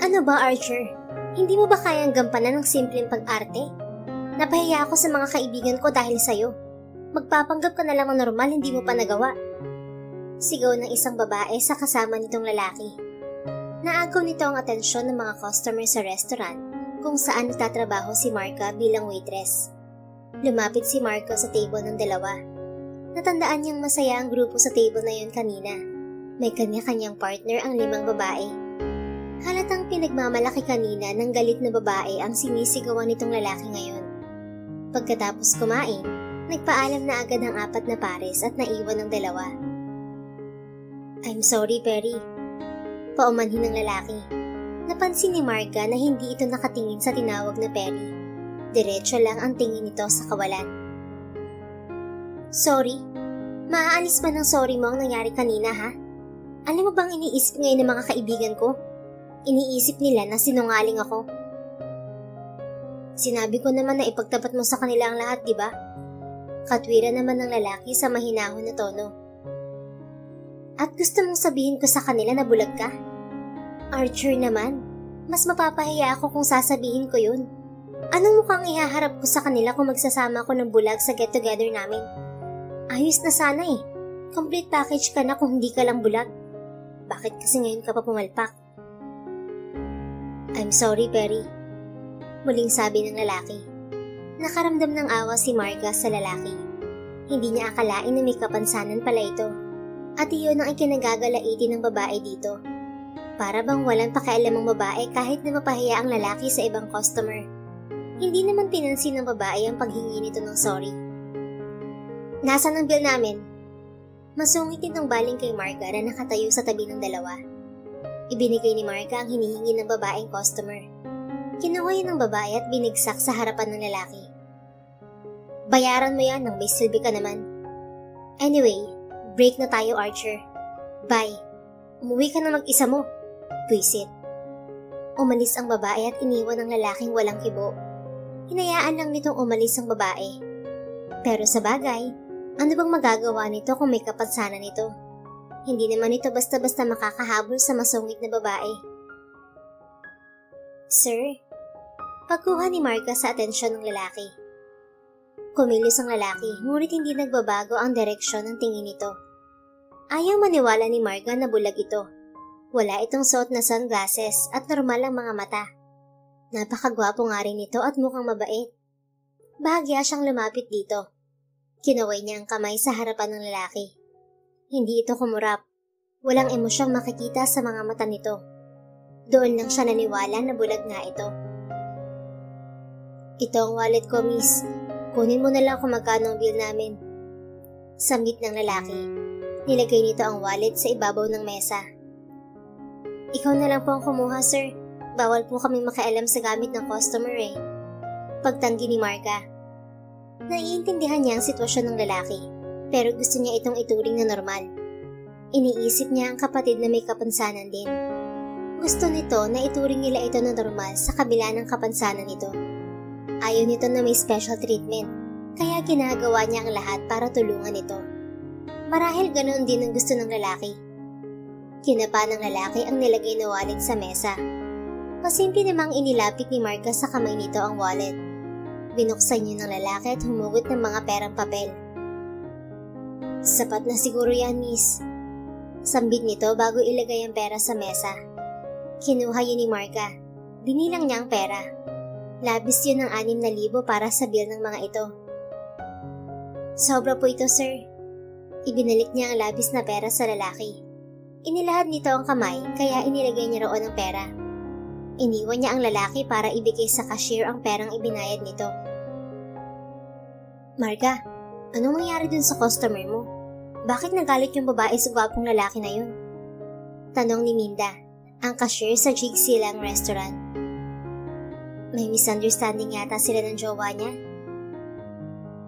Ano ba, Archer? Hindi mo ba kayang gampanan ng simpleng pag-arte? Napahiya ako sa mga kaibigan ko dahil sa'yo. Magpapanggap ka na lang ng normal, hindi mo pa nagawa. Sigaw ng isang babae sa kasama nitong lalaki. Naagaw nito ang atensyon ng mga customer sa restaurant kung saan nagtatrabaho si Marka bilang waitress. Lumapit si Marco sa table ng dalawa. Natandaan niyang masaya ang grupo sa table na yun kanina. May kanya-kanyang partner ang 5 babae. Halatang pinagmamalaki kanina ng galit na babae ang sinisigawan nitong lalaki ngayon. Pagkatapos kumain, nagpaalam na agad ang 4 na pares at naiwan ang 2. I'm sorry, Perry. Paumanhin ng lalaki. Napansin ni Marga na hindi ito nakatingin sa tinawag na Perry. Diretso lang ang tingin nito sa kawalan. Sorry? Maaalis ba ng sorry mo ang nangyari kanina, ha? Alam mo bang iniisip ngayon ng mga kaibigan ko? Iniisip nila na sinungaling ako. Sinabi ko naman na ipagtapat mo sa kanila ang lahat, di ba? Katwira naman ng lalaki sa mahinahon na tono. At gusto mong sabihin ko sa kanila na bulag ka? Archer naman, mas mapapahiya ako kung sasabihin ko yun. Anong mukhang ihaharap ko sa kanila kung magsasama ko ng bulag sa get-together namin? Ayos na sana eh. Complete package ka na kung hindi ka lang bulag. Bakit kasi ngayon ka pa pumalpak? I'm sorry, Perry. Muling sabi ng lalaki. Nakaramdam ng awa si Marga sa lalaki. Hindi niya akalain na may kapansanan pala ito. At iyon ang ikinagagalaitin ng babae dito. Para bang walang pakialam ang babae kahit na mapahiya ang lalaki sa ibang customer. Hindi naman pinansin ng babae ang paghingi nito ng sorry. Nasaan ang bill namin? Masungit itong baling kay Marga na nakatayo sa tabi ng dalawa. Ibinigay ni Marga ang hinihingi ng babaeng customer. Kinuha yun ng babae at binigsak sa harapan ng lalaki. Bayaran mo yan nang may silbi ka naman. Anyway, break na tayo, Archer. Bye. Umuwi ka na mag-isa mo. Puisit. Umalis ang babae at iniwan ang lalaking walang kibo. Hinayaan lang nitong umalis ang babae. Pero sa bagay, ano bang magagawa nito kung may kapansanan nito? Hindi naman ito basta-basta makakahabol sa masungit na babae. Sir, pagkuha ni Marga sa atensyon ng lalaki. Kumilos ang lalaki, ngunit hindi nagbabago ang direksyon ng tingin nito. Ayaw maniwala ni Marga na bulag ito. Wala itong suot na sunglasses at normal ang mga mata. Napakagwapo nga rin ito at mukhang mabait. Bahagya siyang lumapit dito. Kinaway niya ang kamay sa harapan ng lalaki. Hindi ito kumurap. Walang emosyong makikita sa mga mata nito. Doon lang siya naniwala na bulag nga ito. Ito ang wallet ko, miss. Kunin mo na lang kung magkano ang bill namin. Sambit ng lalaki. Nilagay nito ang wallet sa ibabaw ng mesa. Ikaw na lang po ang kumuha, sir. Bawal po kaming makialam sa gamit ng customer eh. Pagtanggi ni Marga. Naiintindihan niya ang sitwasyon ng lalaki, pero gusto niya itong ituring na normal. Iniisip niya ang kapatid na may kapansanan din. Gusto nito na ituring nila ito na normal sa kabila ng kapansanan nito. Ayaw nito na may special treatment, kaya ginagawa niya ang lahat para tulungan ito. Marahil ganoon din ang gusto ng lalaki. Kinapa ng lalaki ang nilagay na wallet sa mesa. Masimple namang inilapit ni Marga sa kamay nito ang wallet. Binuksan niya ng lalaki at humugot ng mga perang papel. Sapat na siguro yan, miss. Sambit nito bago ilagay ang pera sa mesa. Kinuha yun ni Marga. Binilang niya ang pera. Labis yun ng 6,000 para sa bill ng mga ito. Sobra po ito, sir. Ibinalik niya ang labis na pera sa lalaki. Inilahad nito ang kamay kaya inilagay niya roon ang pera. Iniwan niya ang lalaki para ibigay sa cashier ang perang ibinayad nito. Marga, anong nangyari dun sa customer mo? Bakit nagalit yung babae sa gwapong lalaki na yun? Tanong ni Minda, ang cashier sa Jig Silang restaurant. May misunderstanding yata sila ng jowa niya.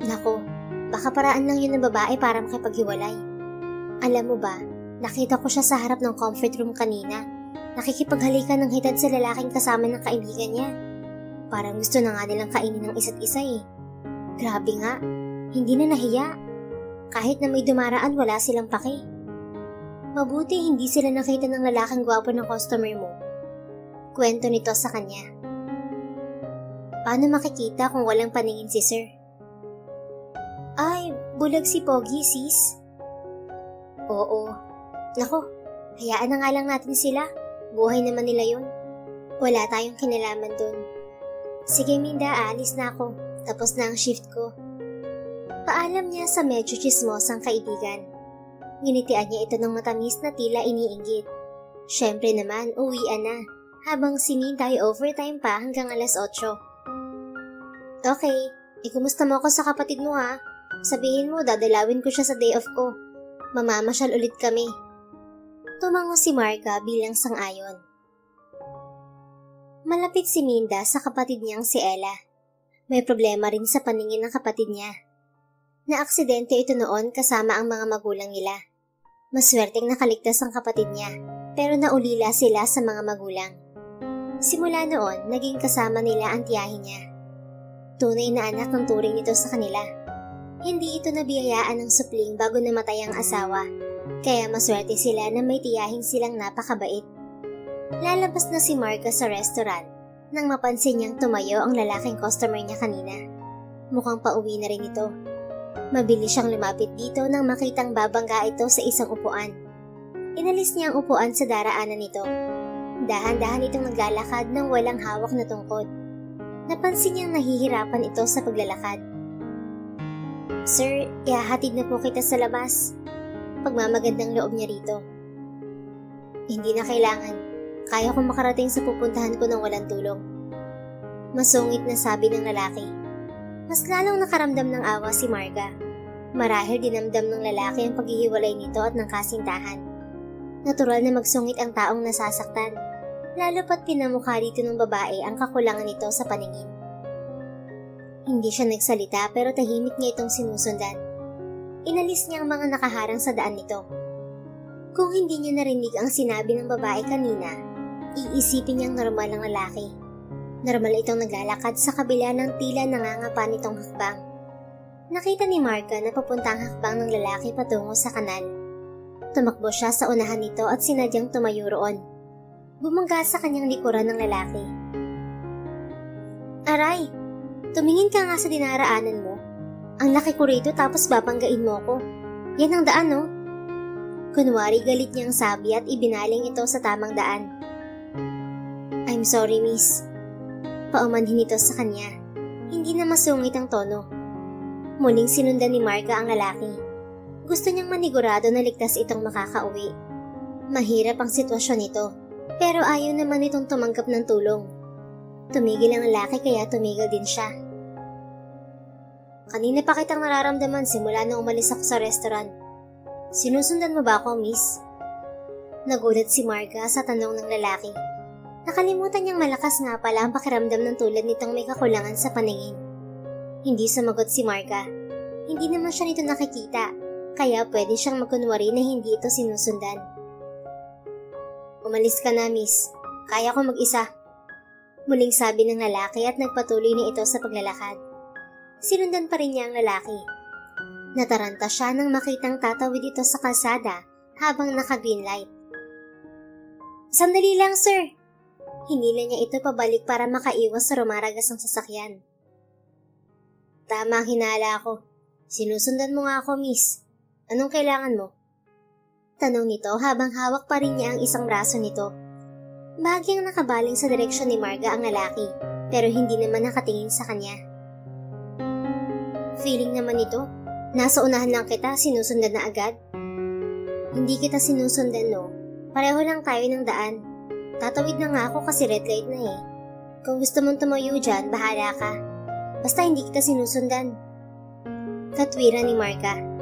Naku, baka paraan lang yun ng babae para makipaghiwalay. Alam mo ba, nakita ko siya sa harap ng comfort room kanina. Nakikipaghalikan ng hitad sa lalaking kasama ng kaibigan niya. Parang gusto na nga nilang kainin ng isa't isa eh. Grabe nga, hindi na nahiya. Kahit na may dumaraan wala silang pake. Mabuti hindi sila nakita ng lalaking gwapo ng customer mo. Kwento nito sa kanya. Paano makikita kung walang paningin si Sir? Ay, bulag si Pogi, sis. Oo. Nako, hayaan na nga lang natin sila. Buhay naman nila yun. Wala tayong kinalaman dun. Sige Minda, aalis na ako. Tapos na ang shift ko. Paalam niya sa medyo chismosang kaibigan. Nginitian niya ito ng matamis na tila iniinggit. Siyempre naman, uwian na. Habang si Minda ay overtime pa hanggang alas 8. Okay, ikumusta mo ako sa kapatid mo ha? Sabihin mo, dadalawin ko siya sa day off ko. Mamamasyal ulit kami. Tumango si Marga bilang sang-ayon. Malapit si Minda sa kapatid niyang si Ella. May problema rin sa paningin ng kapatid niya. Naaksidente ito noon kasama ang mga magulang nila. Maswerteng nakaligtas ang kapatid niya, pero naulila sila sa mga magulang. Simula noon, naging kasama nila ang tiyahin niya. Tunay na anak ng turing nito sa kanila. Hindi ito nabiyayaan ng supling bago namatay ang asawa, kaya maswerte sila na may tiyahin silang napakabait. Lalabas na si Marga sa restaurant nang mapansin niyang tumayo ang lalaking customer niya kanina. Mukhang pauwi na rin ito. Mabilis siyang lumapit dito nang makitang babangga ito sa isang upuan. Inalis niya ang upuan sa daraanan nito. Dahan-dahan itong naglalakad nang walang hawak na tungkod. Napansin niyang nahihirapan ito sa paglalakad. Sir, ihahatid na po kita sa labas. Pagmamagandang loob niya rito. Hindi na kailangan. Kaya kong makarating sa pupuntahan ko ng walang tulong. Masungit na sabi ng lalaki. Mas lalong nakaramdam ng awa si Marga. Marahil dinamdam ng lalaki ang paghihiwalay nito at ng kasintahan. Natural na magsungit ang taong nasasaktan. Lalo pat pinamukha dito ng babae ang kakulangan nito sa paningin. Hindi siya nagsalita pero tahimik niya itong sinusundan. Inalis niya ang mga nakaharang sa daan nito. Kung hindi niya narinig ang sinabi ng babae kanina, iisipin niyang normal ang lalaki. Normal itong naglalakad sa kabila ng tila nangangapa nitong hakbang. Nakita ni Marga na papuntang hakbang ng lalaki patungo sa kanal. Tumakbo siya sa unahan nito at sinadyang tumayo roon. Bumangga sa kanyang likuran ng lalaki. Aray, tumingin ka nga sa dinaraanan mo. Ang laki ko rito tapos babanggain mo ko. Yan ang daan, no? Kunwari galit niyang sabi at ibinaling ito sa tamang daan. I'm sorry, miss. Paumanhin ito sa kanya. Hindi na masungit ang tono. Muling sinundan ni Marga ang lalaki. Gusto niyang manigurado na ligtas itong makakauwi. Mahirap ang sitwasyon nito. Pero ayaw naman itong tumanggap ng tulong. Tumigil ang lalaki kaya tumigil din siya. Kanina pa kitang nararamdaman simula nang umalis ako sa restaurant. Sinusundan mo ba ako, miss? Nagulat si Marga sa tanong ng lalaki. Nakalimutan niyang malakas nga pala ang pakiramdam ng tulad nitong may kakulangan sa paningin. Hindi sumagot si Marga. Hindi naman siya nito nakikita, kaya pwede siyang magkunwari na hindi ito sinusundan. Umalis ka na, miss. Kaya ko mag-isa. Muling sabi ng lalaki at nagpatuloy na ito sa paglalakad. Sinundan pa rin niya ang lalaki. Nataranta siya nang makitang tatawid ito sa kalsada habang naka-green light. Sandali lang, sir. Hinila niya ito pabalik para makaiwas sa rumaragas ng sasakyan. Tama ang hinala ako. Sinusundan mo nga ako, miss. Anong kailangan mo? Tanong nito habang hawak pa rin niya ang isang braso nito. Bahagyang nakabaling sa direksyon ni Marga ang lalaki, pero hindi naman nakatingin sa kanya. Feeling naman ito, nasa unahan lang kita, sinusundan na agad. Hindi kita sinusundan, no? Pareho lang tayo ng daan. Tatawid na nga ako kasi red light na eh. Kung gusto mong tumayo dyan, bahala ka. Basta hindi kita sinusundan. Katwira ni Marga.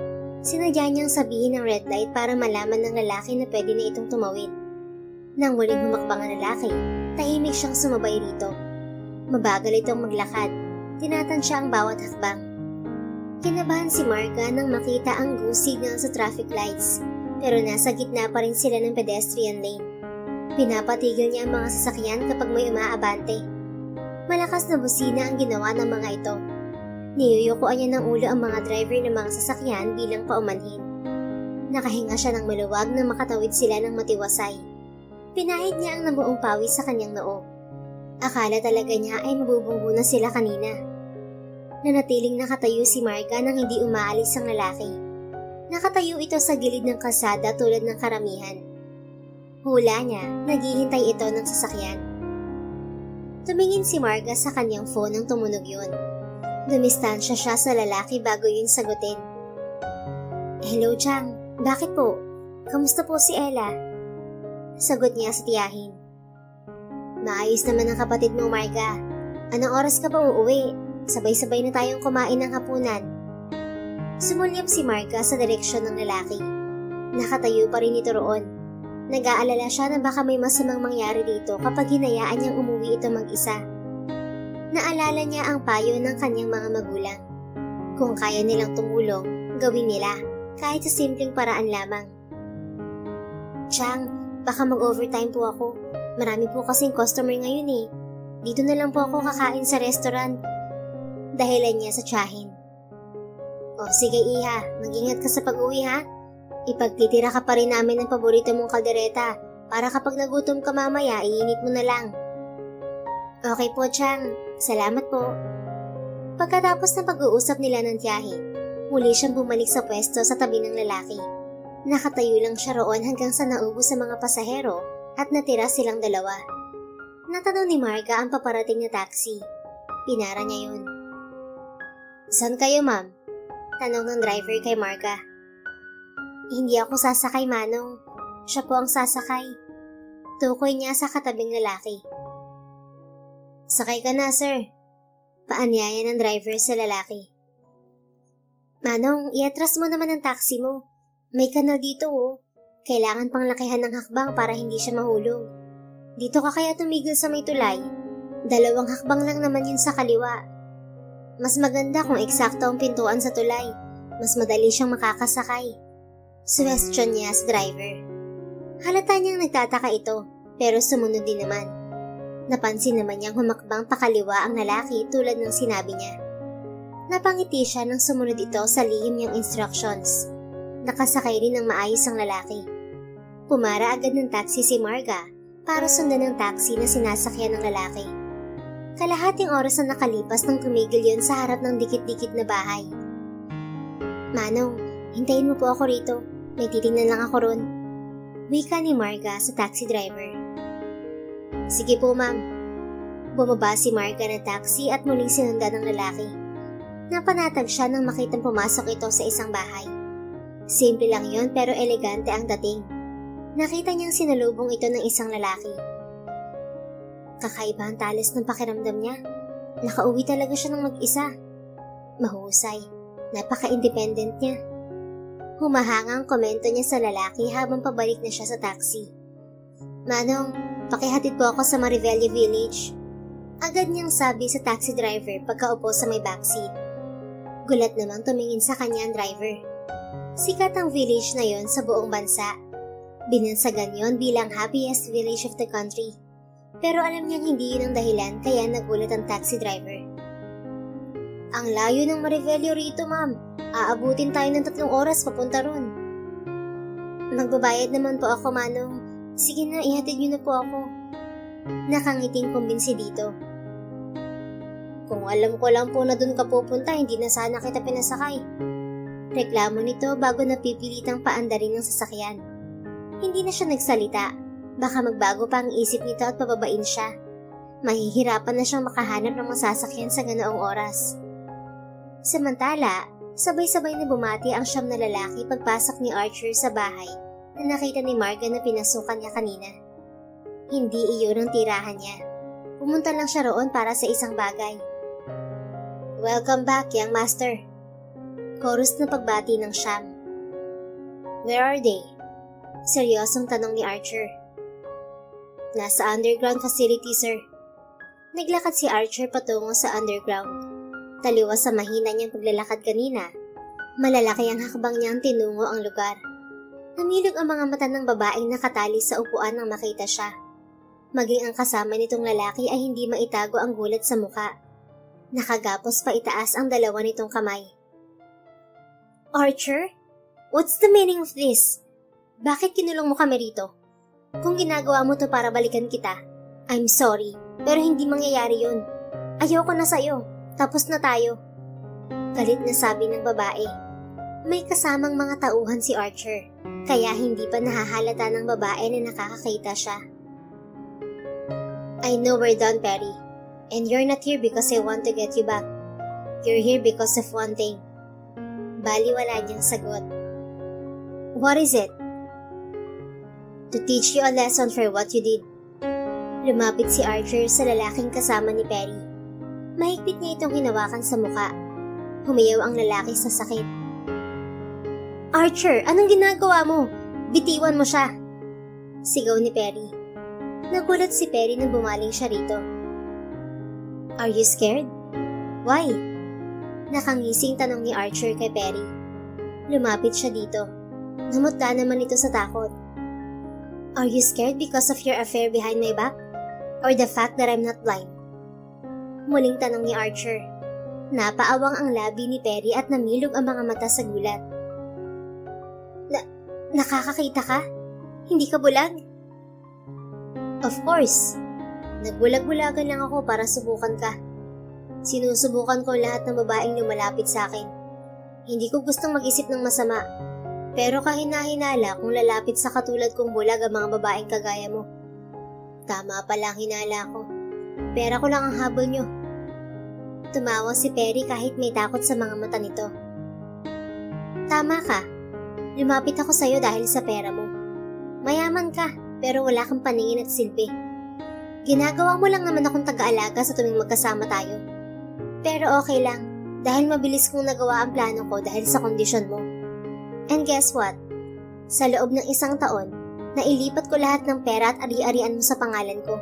Sinadya niyang sabihin ng red light para malaman ng lalaki na pwede na itong tumawid. Nang muling humakbang ang lalaki, tahimik siyang sumabay rito. Mabagal itong maglakad, tinatansya ang bawat hakbang. Kinabahan si Marga nang makita ang go signal sa traffic lights, pero nasa gitna pa rin sila ng pedestrian lane. Pinapatigil niya ang mga sasakyan kapag may umaabante. Malakas na busina ang ginawa ng mga ito. Niyuyukuan niya ng ulo ang mga driver ng mga sasakyan bilang paumanhin. Nakahinga siya ng maluwag na makatawid sila ng matiwasay. Pinahid niya ang nabuong pawis sa kanyang noo. Akala talaga niya ay mabubunggo na sila kanina. Nanatiling nakatayo si Marga nang hindi umaalis ang lalaki. Nakatayo ito sa gilid ng kalsada tulad ng karamihan. Hula niya, naghihintay ito ng sasakyan. Tumingin si Marga sa kanyang phone nang tumunog yun. Dumistansya siya sa lalaki bago yun sagutin. Hello, Chang. Bakit po? Kamusta po si Ella? Sagot niya sa tiyahin. Maayos naman ang kapatid mo, Marga. Anong oras ka ba uuwi? Sabay-sabay na tayong kumain ng hapunan. Sumulyap si Marga sa direksyon ng lalaki. Nakatayo pa rin ito roon. Nag-aalala siya na baka may masamang mangyari dito kapag hinayaan niyang umuwi ito mag-isa. Naalala niya ang payo ng kanyang mga magulang. Kung kaya nilang tumulong, gawin nila, kahit sa simpleng paraan lamang. Chang, baka mag-overtime po ako. Marami po kasing customer ngayon eh. Dito na lang po ako kakain sa restaurant. Dahilan niya sa tiyahin. O sige Iha, mag-ingat ka sa pag-uwi ha. Ipagtitira ka pa rin namin ng paborito mong kaldereta para kapag nagutom ka mamaya, iinit mo na lang. Okay po, Chang. Salamat po. Pagkatapos ng pag-uusap nila ng tiyahin, muli siyang bumalik sa pwesto sa tabi ng lalaki. Nakatayo lang siya roon hanggang sa naubos sa mga pasahero at natira silang dalawa. Natanong ni Marga ang paparating na taxi. Pinara niya yun. Saan kayo, ma'am? Tanong ng driver kay Marga. Hindi ako sasakay, Manong. Siya po ang sasakay. Tukoy niya sa katabing lalaki. Sakay ka na, sir. Paanyaya ng driver sa lalaki. Manong, iatras mo naman ang taxi mo. May kanal dito oh. Kailangan pang lakihan ng hakbang para hindi siya mahulog. Dito ka kaya tumigil sa may tulay? 2 hakbang lang naman yun sa kaliwa. Mas maganda kung eksakto ang pintuan sa tulay. Mas madali siyang makakasakay. Suwestiyon niya sa driver. Halata niyang nagtataka ito, pero sumunod din naman. Napansin naman niyang humakbang pakaliwa ang lalaki tulad ng sinabi niya. Napangiti siya nang sumunod ito sa lihim niyang instructions. Nakasakay rin ng maayos ang lalaki. Pumara agad ng taxi si Marga para sundan ng taxi na sinasakyan ng lalaki. Kalahating oras na nakalipas nang tumigil yun sa harap ng dikit-dikit na bahay. Manong, hintayin mo po ako rito. May titingnan lang ako ron. Wika ni Marga sa taxi driver. Sige po, ma'am. Bumaba si Marga ng taxi at muling sinundan ng lalaki. Napanatag siya nang makitang pumasok ito sa isang bahay. Simple lang yon pero elegante ang dating. Nakita niyang sinalubong ito ng isang lalaki. Kakaiba ang talis ng pakiramdam niya. Nakauwi talaga siya ng mag-isa. Mahusay. Napaka-independent niya. Humahanga ang komento niya sa lalaki habang pabalik na siya sa taxi. Manong, pakihatid po ako sa Marivelia Village. Agad niyang sabi sa taxi driver pagkaupo sa may backseat. Gulat namang tumingin sa kanya ang driver. Sikat ang village na yon sa buong bansa. Binansagan yon bilang happiest village of the country. Pero alam niyang hindi yun ang dahilan kaya nagulat ang taxi driver. Ang layo ng Marivelia rito, ma'am. Aabutin tayo ng 3 oras papunta ron. Magbabayad naman po ako, Manong. Sige na, ihatid niyo na po ako. Nakangiting kumbinsi dito. Kung alam ko lang po na dun ka pupunta, hindi na sana kita pinasakay. Reklamo nito bago napipilitang paandarin ng sasakyan. Hindi na siya nagsalita. Baka magbago pa ang isip nito at pababain siya. Mahihirapan na siyang makahanap ng masasakyan sa ganoong oras. Samantala, sabay-sabay na bumati ang 9 na lalaki pagpasok ni Archer sa bahay na nakita ni Marga na pinasukan niya kanina. Hindi iyon ang tirahan niya. Pumunta lang siya roon para sa isang bagay. Welcome back, young master. Chorus na pagbati ng 9. Where are they? Seryosong tanong ni Archer. Nasa underground facility, sir. Naglakad si Archer patungo sa underground. Taliwas sa mahina niyang paglalakad kanina, malalaki ang hakbang niyang tinungo ang lugar. Namilog ang mga mata ng babaeng nakatali sa upuan nang makita siya. Maging ang kasama nitong lalaki ay hindi maitago ang gulat sa muka. Nakagapos pa itaas ang 2 nitong kamay. Archer? What's the meaning of this? Bakit kinulong mo kami rito? Kung ginagawa mo to para balikan kita, I'm sorry, pero hindi mangyayari yun. Ayoko na sa'yo. Tapos na tayo. Galit na sabi ng babae. May kasamang mga tauhan si Archer, kaya hindi pa nahahalata ng babae na nakakakita siya. I know we're done, Perry. And you're not here because I want to get you back. You're here because of one thing. Baliwala niyang sagot. What is it? To teach you a lesson for what you did. Lumapit si Archer sa lalaking kasama ni Perry. Mahigpit niya itong hinawakan sa muka. Humiyaw ang lalaki sa sakit. Archer, anong ginagawa mo? Bitiwan mo siya. Sigaw ni Perry. Nagulat si Perry nang bumaling siya rito. Are you scared? Why? Nakangising tanong ni Archer kay Perry. Lumapit siya dito. Namutla naman ito sa takot. Are you scared because of your affair behind my back? Or the fact that I'm not blind? Muling tanong ni Archer. Napaawang ang labi ni Perry at namilog ang mga mata sa gulat. Nakakakita ka? Hindi ka bulag? Of course. Nagbulag-bulagan lang ako para subukan ka. Sinusubukan ko lahat ng babaeng lumalapit sa akin. Hindi ko gustong mag-isip ng masama. Pero kahina-hinala kung lalapit sa katulad kong bulag ang mga babaeng kagaya mo. Tama pala ang hinala ko. Pera ko lang ang habol nyo. Tumawa si Perry kahit may takot sa mga mata nito. Tama ka. Lumapit ako sa'yo dahil sa pera mo. Mayaman ka, pero wala kang paningin at silbi. Ginagawa mo lang naman akong taga-alaga sa tuwing magkasama tayo. Pero okay lang, dahil mabilis kong nagawa ang plano ko dahil sa kondisyon mo. And guess what? Sa loob ng 1 taon, nailipat ko lahat ng pera at ari-arian mo sa pangalan ko.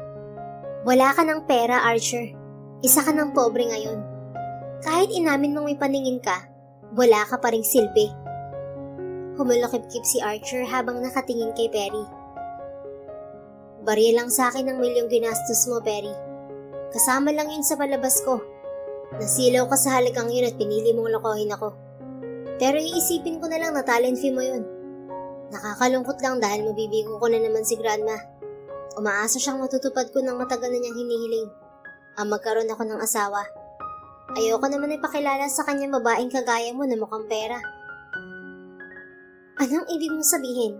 Wala ka ng pera, Archer. Isa ka ng pobre ngayon. Kahit inamin mong may paningin ka, wala ka pa ring silbi. Humulokip-kip si Archer habang nakatingin kay Perry. Barya lang sa akin ng milyong ginastos mo, Perry. Kasama lang yun sa palabas ko. Nasilaw ka sa halagang yun at pinili mong lokohin ako. Pero iisipin ko na lang na talent fee mo yun. Nakakalungkot lang dahil mabibigo ko na naman si Grandma. Umaasa siyang matutupad ko ng matagal na niyang hinihiling. Ang magkaroon ako ng asawa. Ayoko naman ipakilala sa kanya babaeng kagaya mo na mukhang pera. Anong ibig mong sabihin?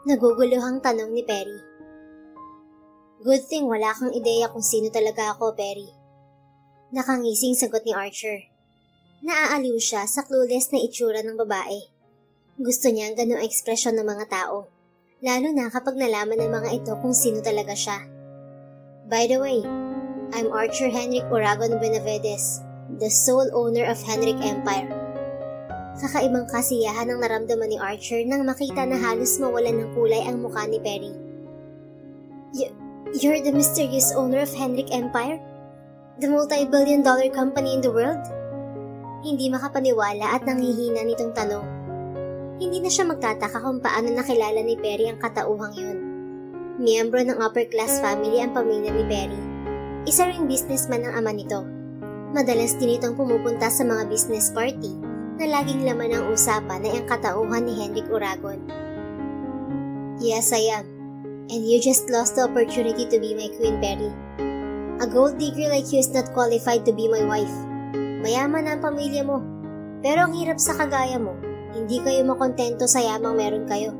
Naguguluhang tanong ni Perry. Good thing wala kang ideya kung sino talaga ako, Perry. Nakangising sagot ni Archer. Naaaliw siya sa clueless na itsura ng babae. Gusto niya ang ganong ekspresyon ng mga tao, lalo na kapag nalaman ng mga ito kung sino talaga siya. By the way, I'm Archer Henrik Oragon Benavides, the sole owner of Henrik Empire. Kakaibang kasiyahan ang naramdaman ni Archer nang makita na halos mawalan ng kulay ang mukha ni Perry. You're the mysterious owner of Henrik Empire? The multi-billion-dollar company in the world? Hindi makapaniwala at nanghihina nitong tanong. Hindi na siya magtataka kung paano nakilala ni Perry ang katauhang yun. Miyembro ng upper-class family ang pamilya ni Perry. Isa ring businessman ang ama nito. Madalas din itong pumupunta sa mga business party na laging laman ng usapan ay ang katauhan ni Henrik Oragon. Yes, I am. And you just lost the opportunity to be my queen, Perry. A gold digger like you is not qualified to be my wife. Mayaman na ang pamilya mo. Pero ang hirap sa kagaya mo, hindi kayo makontento sa yamang meron kayo.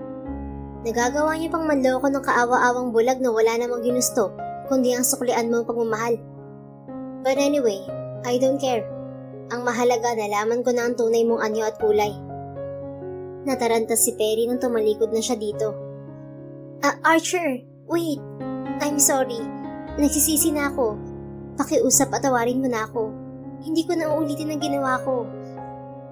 Nagagawa niyo pang manloko ng kaawa-awang bulag na wala namang ginusto, kundi ang suklian mo ang pagmamahal. But anyway, I don't care. Ang mahalaga, nalaman ko na ang tunay mong anyo at kulay. Nataranta si Perry nang tumalikod na siya dito. Archer, wait. I'm sorry. Nagsisisi na ako. Pakiusap at tawarin mo na ako. Hindi ko na uulitin ang ginawa ko.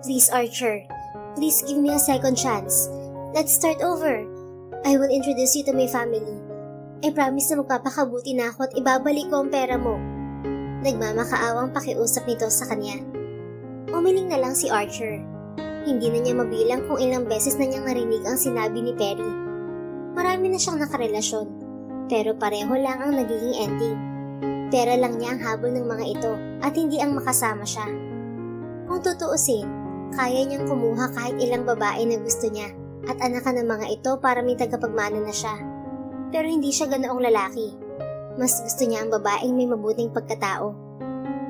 Please, Archer. Please give me a second chance. Let's start over. I will introduce you to my family. I promise na magpapakabuti na ako at ibabalik ko ang pera mo. Nagmamakaawang pakiusap nito sa kanya. Umiling na lang si Archer. Hindi na niya mabilang kung ilang beses na niyang narinig ang sinabi ni Perry. Marami na siyang nakarelasyon, pero pareho lang ang nagiging ending. Pera lang niya ang habol ng mga ito at hindi ang makasama siya. Kung tutuusin, kaya niyang kumuha kahit ilang babae na gusto niya at anakan ng mga ito para may tagapagmana na siya. Pero hindi siya ganoong lalaki. Mas gusto niya ang babaeng may mabuting pagkatao.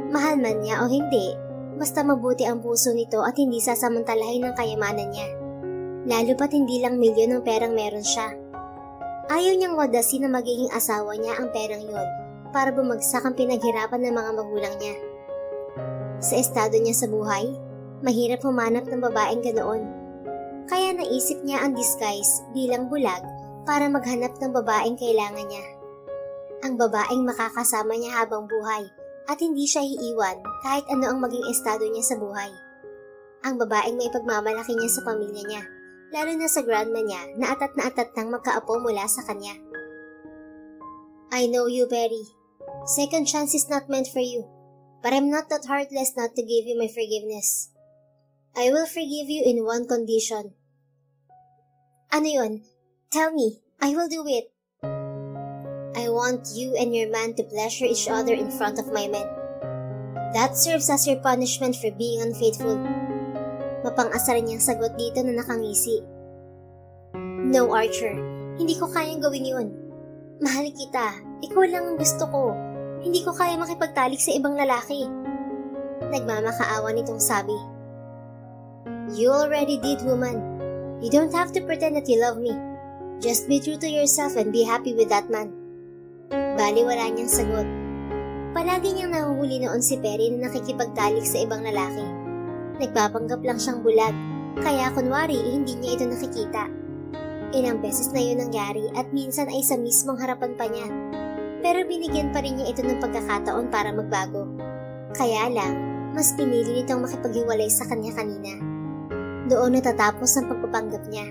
Mahal man niya o hindi, basta mabuti ang puso nito at hindi sasamantalahin ng kayamanan niya. Lalo pat hindi lang milyon ang perang meron siya. Ayaw niyang wadasin na magiging asawa niya ang perang yun para bumagsak ang pinaghirapan ng mga magulang niya. Sa estado niya sa buhay, mahirap humanap ng babaeng ganoon. Kaya naisip niya ang disguise bilang bulag para maghanap ng babaeng kailangan niya. Ang babaeng makakasama niya habang buhay at hindi siya iiwan kahit ano ang maging estado niya sa buhay. Ang babaeng may pagmamalaki niya sa pamilya niya, lalo na sa grandma niya na atat nang magkaapo mula sa kanya. I know you, Perry. Second chance is not meant for you, but I'm not that heartless not to give you my forgiveness. I will forgive you in one condition. Ano yun? Tell me, I will do it. I want you and your man to pleasure each other in front of my men. That serves as your punishment for being unfaithful. Mapang-asar niyang sagot dito na nakangisi. No, Archer. Hindi ko kayang gawin yun. Mahal kita. Ikaw lang ang gusto ko. Hindi ko kaya makipagtalik sa ibang lalaki. Nagmamakaawa nitong sabi. You already did, woman. You don't have to pretend that you love me. Just be true to yourself and be happy with that man. Baliwala niyang sagot. Palagi niyang nahuhuli noon si Perry na nakikipagtalik sa ibang lalaki. Nagpapanggap lang siyang bulag, kaya kunwari hindi niya ito nakikita. Ilang beses na yun nangyari at minsan ay sa mismong harapan pa niya. Pero binigyan pa rin niya ito ng pagkakataon para magbago. Kaya lang, mas pinili nitong makipaghiwalay sa kanya kanina. Doon natatapos ang pagpapanggap niya.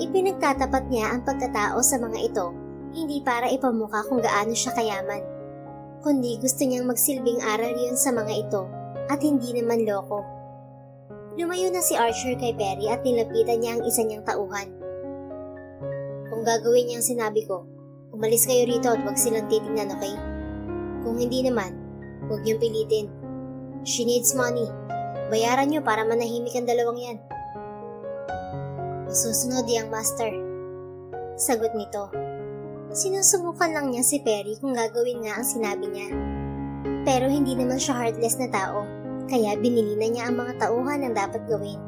Ipinagtatapat niya ang pagkatao sa mga ito, hindi para ipamukha kung gaano siya kayaman, kundi gusto niyang magsilbing aral yun sa mga ito at hindi naman loko. Lumayo na si Archer kay Perry at nilapitan niya ang isa niyang tauhan. Kung gagawin niya ang sinabi ko, umalis kayo rito at huwag silang titingnan, okay? Kung hindi naman, huwag niyong pilitin. She needs money. Bayaran niyo para manahimik ang dalawang yan. Masusunod yang master. Sagot nito. Sinusubukan lang niya si Perry kung gagawin nga ang sinabi niya. Pero hindi naman siya heartless na tao, kaya binili na niya ang mga tauhan ang dapat gawin.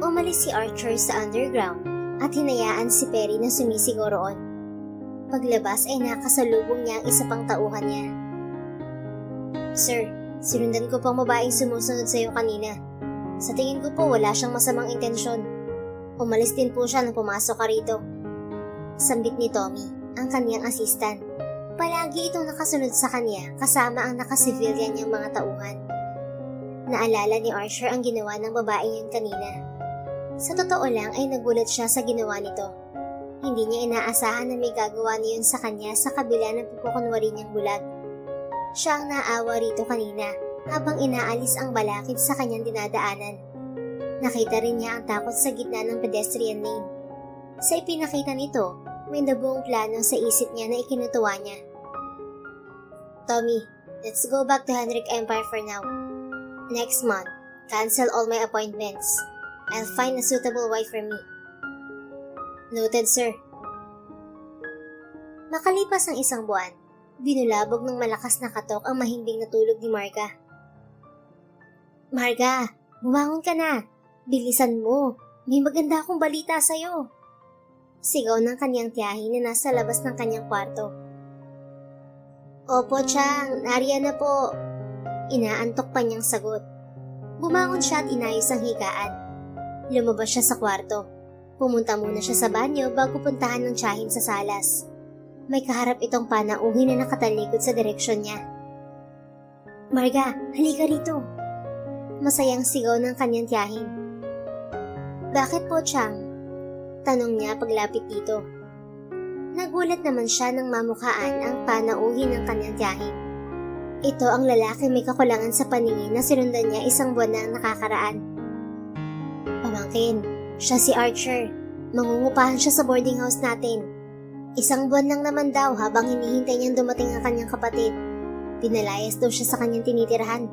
Umalis si Archer sa underground at hinayaan si Perry na sumisigaw roon. Paglabas ay nakasalubong niya ang isa pang tauhan niya. Sir, sinundan ko pang babaeng sumusunod sa iyo kanina. Sa tingin ko po wala siyang masamang intensyon. Umalis din po siya nang pumasok ka rito. Sambit ni Tommy, ang kaniyang assistant. Palagi itong nakasunod sa kanya kasama ang nakasivilyan niyang mga tauhan. Naalala ni Archer ang ginawa ng babaeng yan kanina. Sa totoo lang ay nagulat siya sa ginawa nito. Hindi niya inaasahan na may gagawa niyon sa kanya sa kabila ng pagkukunwari niyang bulag. Siya ang naawa rito kanina habang inaalis ang balakid sa kanyang dinadaanan. Nakita rin niya ang takot sa gitna ng pedestrian lane. Sa ipinakita nito, may nabuong plano sa isip niya na ikinutuwa niya. Tommy, let's go back to Henrik Empire for now. Next month, cancel all my appointments. I'll find a suitable wife for me. Noted, sir. Makalipas ang isang buwan, binulabog ng malakas na katok ang mahimbing na tulog ni Marga. Marga, bumangon ka na. Bilisan mo. May maganda akong balita sa'yo. Sigaw ng kanyang tiyahin na nasa labas ng kanyang kwarto. Opo, Chang. Nariyan na po. Inaantok pa niyang sagot. Bumangon siya at inayos ang higaan. Lumabas siya sa kwarto. Pumunta muna siya sa banyo bago puntahan ng tiyahin sa salas. May kaharap itong panauhin na nakatalikod sa direksyon niya. Marga, halika rito. Masayang sigaw ng kanyang tiyahin. Bakit po, Chang? Tanong niya paglapit dito. Nagulat naman siya nang mamukhaan ang panauhin ng kanyang tiyahin. Ito ang lalaki may kakulangan sa paningin na sinundan niya isang buwan na nakakaraan. Pamangkin, siya si Archer. Mangungupahan siya sa boarding house natin. Isang buwan lang naman daw habang hinihintay niyang dumating ang kanyang kapatid. Pinalayas daw siya sa kanyang tinitirahan.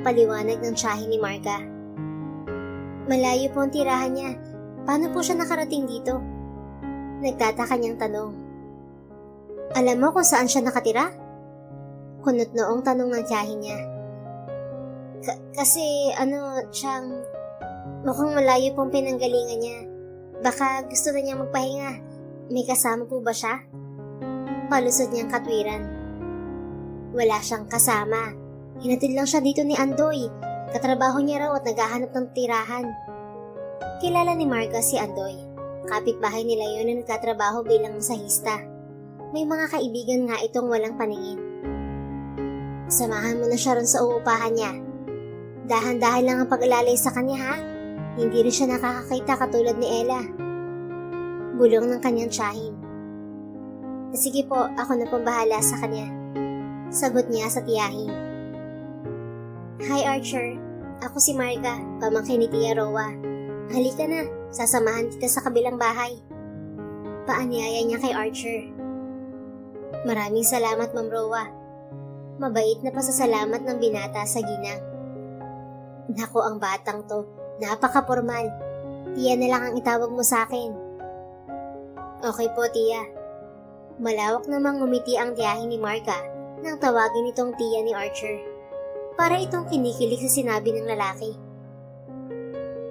Paliwanag ng tiyahin ni Marga. Malayo po ang tirahan niya. Paano po siya nakarating dito? Nagtataka niyang tanong. Alam mo kung saan siya nakatira? Kunot noong tanong ng tiyahin niya. Kasi siyang mukhang malayo pong pinanggalingan niya. Baka gusto na niyang magpahinga. May kasama po ba siya? Palusod niyang katwiran. Wala siyang kasama. Hinatid lang siya dito ni Andoy. Katrabaho niya raw at naghahanap ng tirahan. Kilala ni Marga si Andoy. Kapitbahay nila yun na nagtatrabaho bilang masahista. May mga kaibigan nga itong walang paningin. Samahan mo na siya ron sa uupahan niya. Dahan-dahan lang ang pag-alalay sa kanya ha. Hindi rin siya nakakakita katulad ni Ella. Bulong ng kanyang tiyahin. Sige po, ako na pong bahala sa kanya. Sagot niya sa tiyahin. Hi Archer, ako si Marga, pamangkin ni Tia Roa. Halika na, sasamahan kita sa kabilang bahay. Paanyaya niya kay Archer. Maraming salamat Ma'am Roa. Mabait na pasasalamat ng binata sa ginang. Nako ang batang to, napaka-formal. Tia na lang ang itawag mo sa akin. Okay po, Tia. Malawak namang ngumiti ang tiyahin ni Marga nang tawagin itong Tia ni Archer. Para itong kinikilig sa sinabi ng lalaki.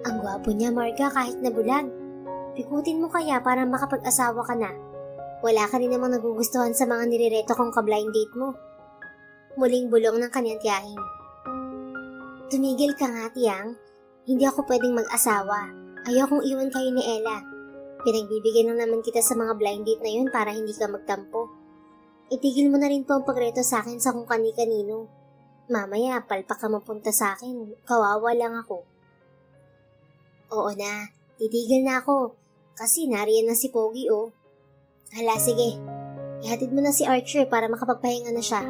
Ang gwapo niya, Marga, kahit na bulag. Pikutin mo kaya para makapag-asawa ka na. Wala ka rin namang nagugustuhan sa mga nirereto kong ka-blind date mo. Muling bulong ng kanyang tiyahin. Tumigil ka nga, Tiyang. Hindi ako pwedeng mag-asawa. Ayokong iwan kayo ni Ella. Pinagbibigyan lang naman kita sa mga blind date na yun para hindi ka magtampo. Itigil mo na rin po ang pagreto sa akin sa kung kani-kanino. Mamaya, palpak ka mapunta sa akin. Kawawa lang ako. Oo na, titigil na ako. Kasi nariyan na si Pogi oh. Hala, sige. Ihatid mo na si Archer para makapagpahinga na siya.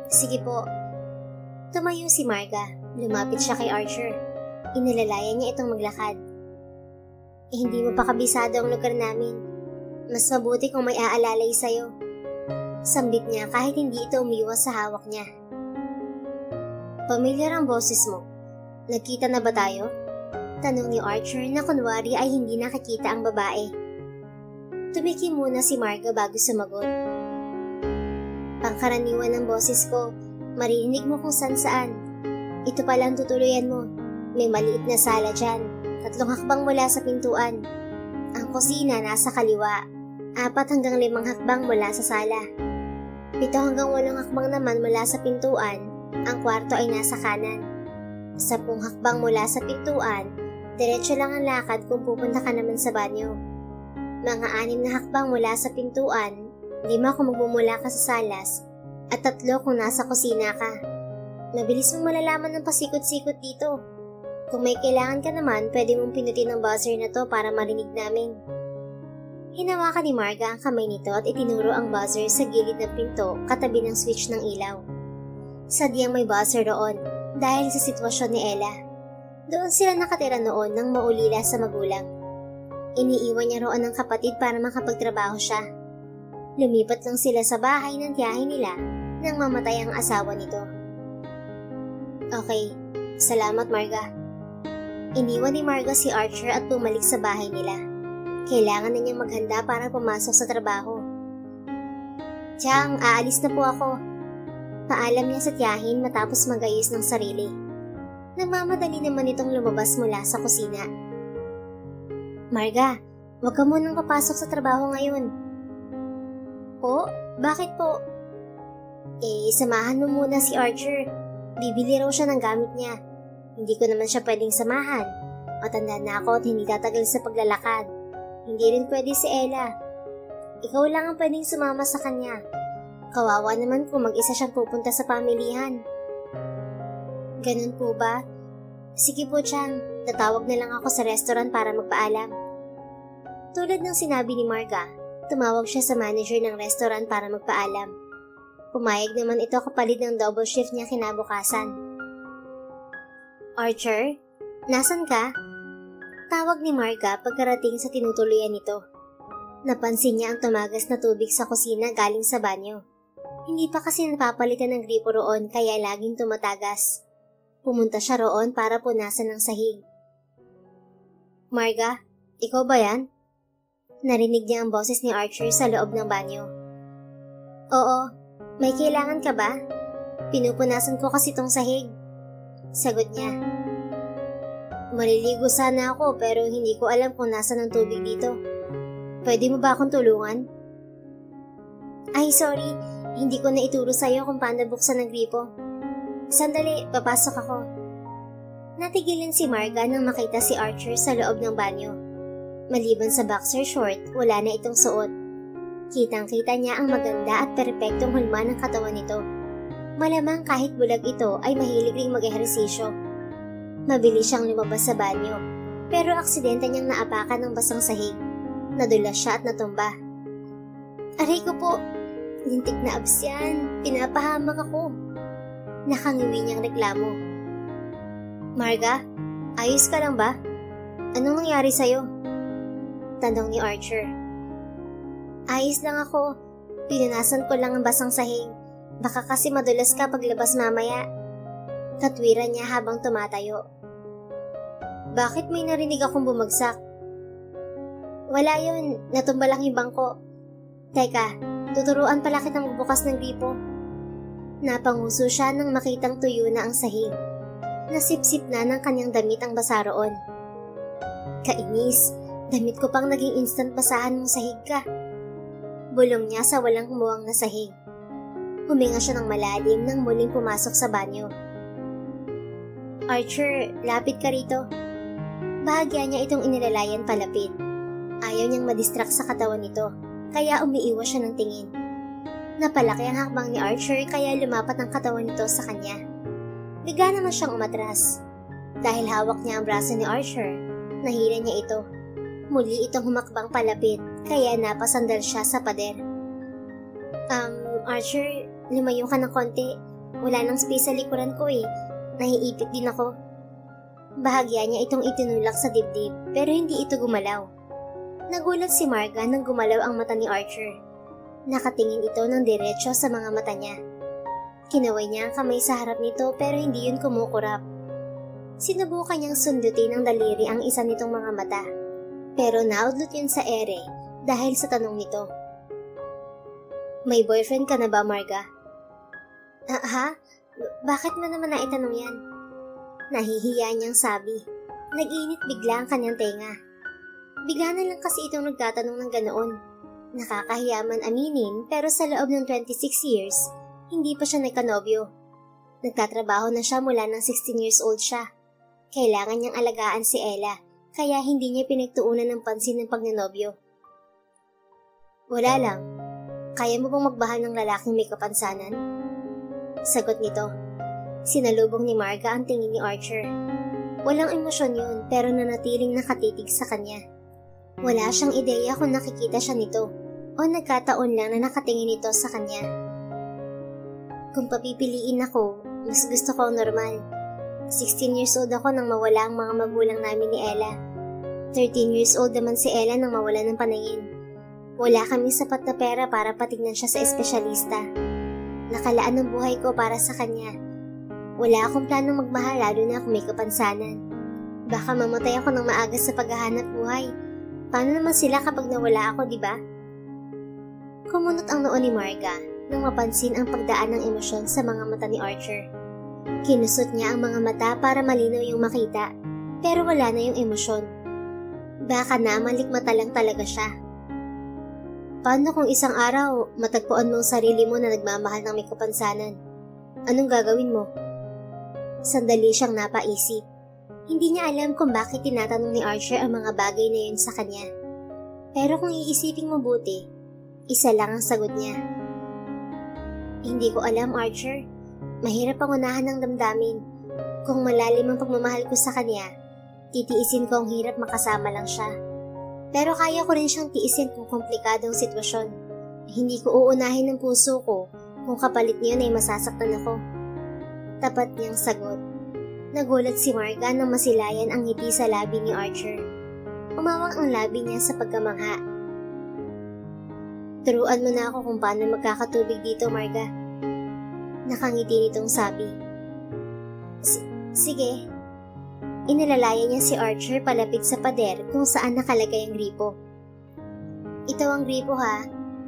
Sige po. Tumayo si Marga. Lumapit siya kay Archer. Inalalayan niya itong maglakad. Hindi mo pa kabisado ang lugar namin. Mas mabuti kung may aalalay sa'yo. Sambit niya kahit hindi ito umiwas sa hawak niya. Pamilyar ang boses mo. Nagkita na ba tayo? Tanong ni Archer na kunwari ay hindi nakakita ang babae. Tumiki muna si Marga bago sumagot. Pangkaraniwan ng boses ko, marinig mo kung saan-saan. Ito palang tutuluyan mo. May maliit na sala dyan. 3 hakbang mula sa pintuan. Ang kusina nasa kaliwa. 4 hanggang 5 hakbang mula sa sala. 7 hanggang 8 hakbang naman mula sa pintuan. Ang kwarto ay nasa kanan. 10 hakbang mula sa pintuan, diretso lang ang lakad kung pupunta ka naman sa banyo. Mga 6 na hakbang mula sa pintuan, 5 kung magmumula ka sa salas, at 3 kung nasa kusina ka. Mabilis mong malalaman ng pasikot-sikot dito. Kung may kailangan ka naman, pwede mong pinutin ang buzzer na to para marinig namin. Hinawakan ni Marga ang kamay nito at itinuro ang buzzer sa gilid ng pinto katabi ng switch ng ilaw. Sadyang may buzzer roon dahil sa sitwasyon ni Ella. Doon sila nakatira noon nang maulila sa magulang. Iniiwan niya roon ang kapatid para makapagtrabaho siya. Lumipat lang sila sa bahay ng tiyahin nila nang mamatay ang asawa nito. Okay, salamat Marga. Iniwan ni Marga si Archer at bumalik sa bahay nila. Kailangan na niyang maghanda para pumasok sa trabaho. Tiyang, aalis na po ako. Paalam niya sa tiyahin matapos magayos ng sarili. Nagmamadali naman itong lumabas mula sa kusina. Marga, huwag ka munang papasok sa trabaho ngayon. Po? Bakit po? Samahan mo muna si Archer. Bibili raw siya ng gamit niya. Hindi ko naman siya pwedeng samahan. Matanda na ako at hindi tatagal sa paglalakad. Hindi rin pwede si Ella. Ikaw lang ang pwedeng sumama sa kanya. Kawawa naman kung mag-isa siyang pupunta sa pamilihan. Ganun po ba? Sige po, Chang. Tatawag na lang ako sa restaurant para magpaalam. Tulad ng sinabi ni Marga, tumawag siya sa manager ng restaurant para magpaalam. Pumayag naman ito kapalit ng double shift niya kinabukasan. Archer, nasan ka? Tawag ni Marga pagkarating sa tinutuluyan nito. Napansin niya ang tumagas na tubig sa kusina galing sa banyo. Hindi pa kasi napapalitan ng gripo roon kaya laging tumatagas. Pumunta siya roon para punasan ng sahig. Marga, ikaw ba yan? Narinig niya ang boses ni Archer sa loob ng banyo. Oo, may kailangan ka ba? Pinupunasan ko kasi tong sahig. Sagot niya. Maliligo sana ako pero hindi ko alam kung nasan ang tubig dito. Pwede mo ba akong tulungan? Ay, sorry. Hindi ko na ituro sa'yo kung paano buksan ang gripo. Sandali, papasok ako. Natigilan si Marga nang makita si Archer sa loob ng banyo. Maliban sa boxer short, wala na itong suot. Kitang-kita niya ang maganda at perpektong hulma ng katawan nito. Malamang kahit bulag ito ay mahilig ring mag-ehersisyo. Mabilis siyang lumabas sa banyo, pero aksidente niyang naapakan ng basang sahig. Nadulas siya at natumba. Aray ko po, lintik na abs yan, pinapahamak ako. Nakangiwi niyang reklamo. Marga, ayos ka lang ba? Anong nangyari sa'yo? Tanong ni Archer. Ayos lang ako. Pinunasan ko lang ang basang sahig. Baka kasi madulas ka paglabas mamaya. Katwiran niya habang tumatayo. Bakit may narinig akong bumagsak? Wala yun. Natumba lang yung bangko. Teka, tuturuan pala kitang magbukas ng gripo. Napanguso siya nang makitang tuyo na ang sahig. Nasipsip na ng kanyang damit ang basa roon. Kainis, damit ko pang naging instant basahan mong sahig ka. Bulong niya sa walang humuwang na sahig. Huminga siya ng malalim nang muling pumasok sa banyo. Archer, lapit ka rito. Bahagya niya itong inilalayan palapit. Ayaw niyang madistract sa katawan nito, kaya umiiwas siya ng tingin. Napalaki ang hakbang ni Archer kaya lumapat ang katawan nito sa kanya. Bigla naman siyang umatras. Dahil hawak niya ang braso ni Archer, nahila niya ito. Muli itong humakbang palapit, kaya napasandal siya sa pader. Archer, lumayo ka ng konti. Wala nang space sa likuran ko eh. Naiipit din ako. Bahagya niya itong itinulak sa dibdib, pero hindi ito gumalaw. Nagulat si Marga nang gumalaw ang mata ni Archer. Nakatingin ito ng diretsyo sa mga mata niya. Kinaway niya ang kamay sa harap nito pero hindi yun kumukurap. Sinubukan niyang sundutin ng daliri ang isa nitong mga mata. Pero naudlot yun sa ere dahil sa tanong nito. May boyfriend ka na ba, Marga? Ha? Bakit mo naman naitanong yan? Nahihiya niyang sabi. Nag-init bigla ang kanyang tenga. Bigla na lang kasi itong nagtatanong ng ganoon. Nakakahiya man aminin pero sa loob ng 26 years, hindi pa siya nagkanobyo. Nagtatrabaho na siya mula ng 16 years old siya. Kailangan niyang alagaan si Ella, kaya hindi niya pinagtuunan ng pansin ng pagnanobyo. Wala lang. Kaya mo bang magmahal ng lalaking may kapansanan? Sagot nito. Sinalubong ni Marga ang tingin ni Archer. Walang emosyon yun pero nanatiling nakatitig sa kanya. Wala siyang ideya kung nakikita siya nito o nagkataon lang na nakatingin ito sa kanya. Kung papipiliin ako, mas gusto ko ang normal. 16 years old ako nang mawala ang mga magulang namin ni Ella. 13 years old naman si Ella nang mawala ng paningin. Wala kaming sapat na pera para patignan siya sa espesyalista. Nakalaan ang buhay ko para sa kanya. Wala akong planong magmahal lalo na kung may kapansanan. Baka mamatay ako ng maaga sa paghahanap buhay. Paano naman sila kapag nawala ako, di ba? Kumunot ang noo ni Marga nang mapansin ang pagdaan ng emosyon sa mga mata ni Archer. Kinusot niya ang mga mata para malinaw yung makita, pero wala na yung emosyon. Baka na malikmata lang talaga siya. Paano kung isang araw matagpuan mo ang sarili mo na nagmamahal ng may kapansanan? Anong gagawin mo? Sandali siyang napaisip. Hindi niya alam kung bakit tinatanong ni Archer ang mga bagay na yun sa kanya. Pero kung iisipin mo buti, isa lang ang sagot niya. Hindi ko alam, Archer. Mahirap ang unahan ng damdamin. Kung malalim ang pagmamahal ko sa kanya, titiisin ko ang hirap makasama lang siya. Pero kaya ko rin siyang tiisin kung komplikadong sitwasyon. Hindi ko uunahin ng puso ko kung kapalit niyon ay masasaktan ako. Tapat niyang sagot. Nagulat si Marga nang masilayan ang ngiti sa labi ni Archer. Umawang ang labi niya sa pagkamangha. Turuan mo na ako kung paano magkakatubig dito, Marga. Nakangiti nitong sabi. Sige. Inalalayan niya si Archer palapit sa pader kung saan nakalagay ang gripo. Ito ang gripo ha.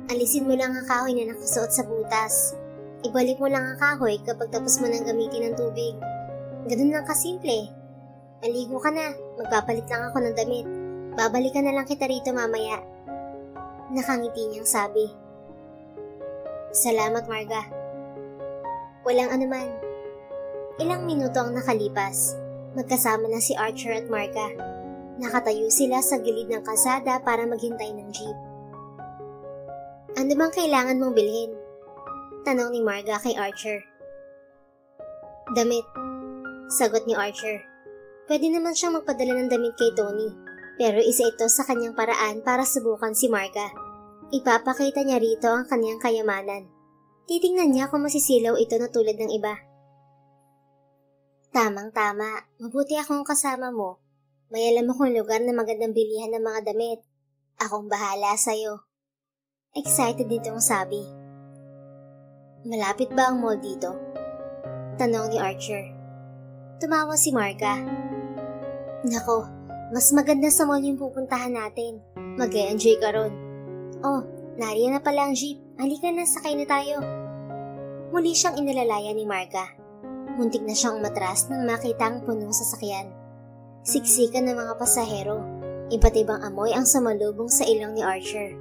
Alisin mo lang ang kahoy na nakasuot sa butas. Ibalik mo lang ang kahoy kapag tapos mo nang gamitin ng tubig. Ganun lang kasimple. Maligo ka na. Magpapalit lang ako ng damit. Babalikan na lang kita rito mamaya. Nakangiti niyang sabi. Salamat, Marga. Walang anuman. Ilang minuto ang nakalipas. Magkasama na si Archer at Marga. Nakatayo sila sa gilid ng kalsada para maghintay ng jeep. Ano bang kailangan mong bilhin? Tanong ni Marga kay Archer. Damit. Sagot ni Archer. Pwede naman siyang magpadala ng damit kay Tony, pero isa ito sa kanyang paraan para subukan si Marga. Ipapakita niya rito ang kanyang kayamanan. Titingnan niya kung masisilaw ito na tulad ng iba. Tamang-tama, mabuti akong kasama mo. May alam akong lugar na magandang bilihan ng mga damit. Akong bahala sa'yo. Excited nitong sabi. Malapit ba ang mall dito? Tanong ni Archer. Tumawa si Marga. Nako, mas maganda sa mall yung pupuntahan natin. Mag-e-enjoy ka ron. Oh, nariyan na pala ang jeep. Halika na, sakay na tayo. Muli siyang inalalaya ni Marga. Muntik na siyang matras nang makita ang punong sasakyan. Siksikan ng mga pasahero. Iba't ibang amoy ang sumalubong sa ilong ni Archer.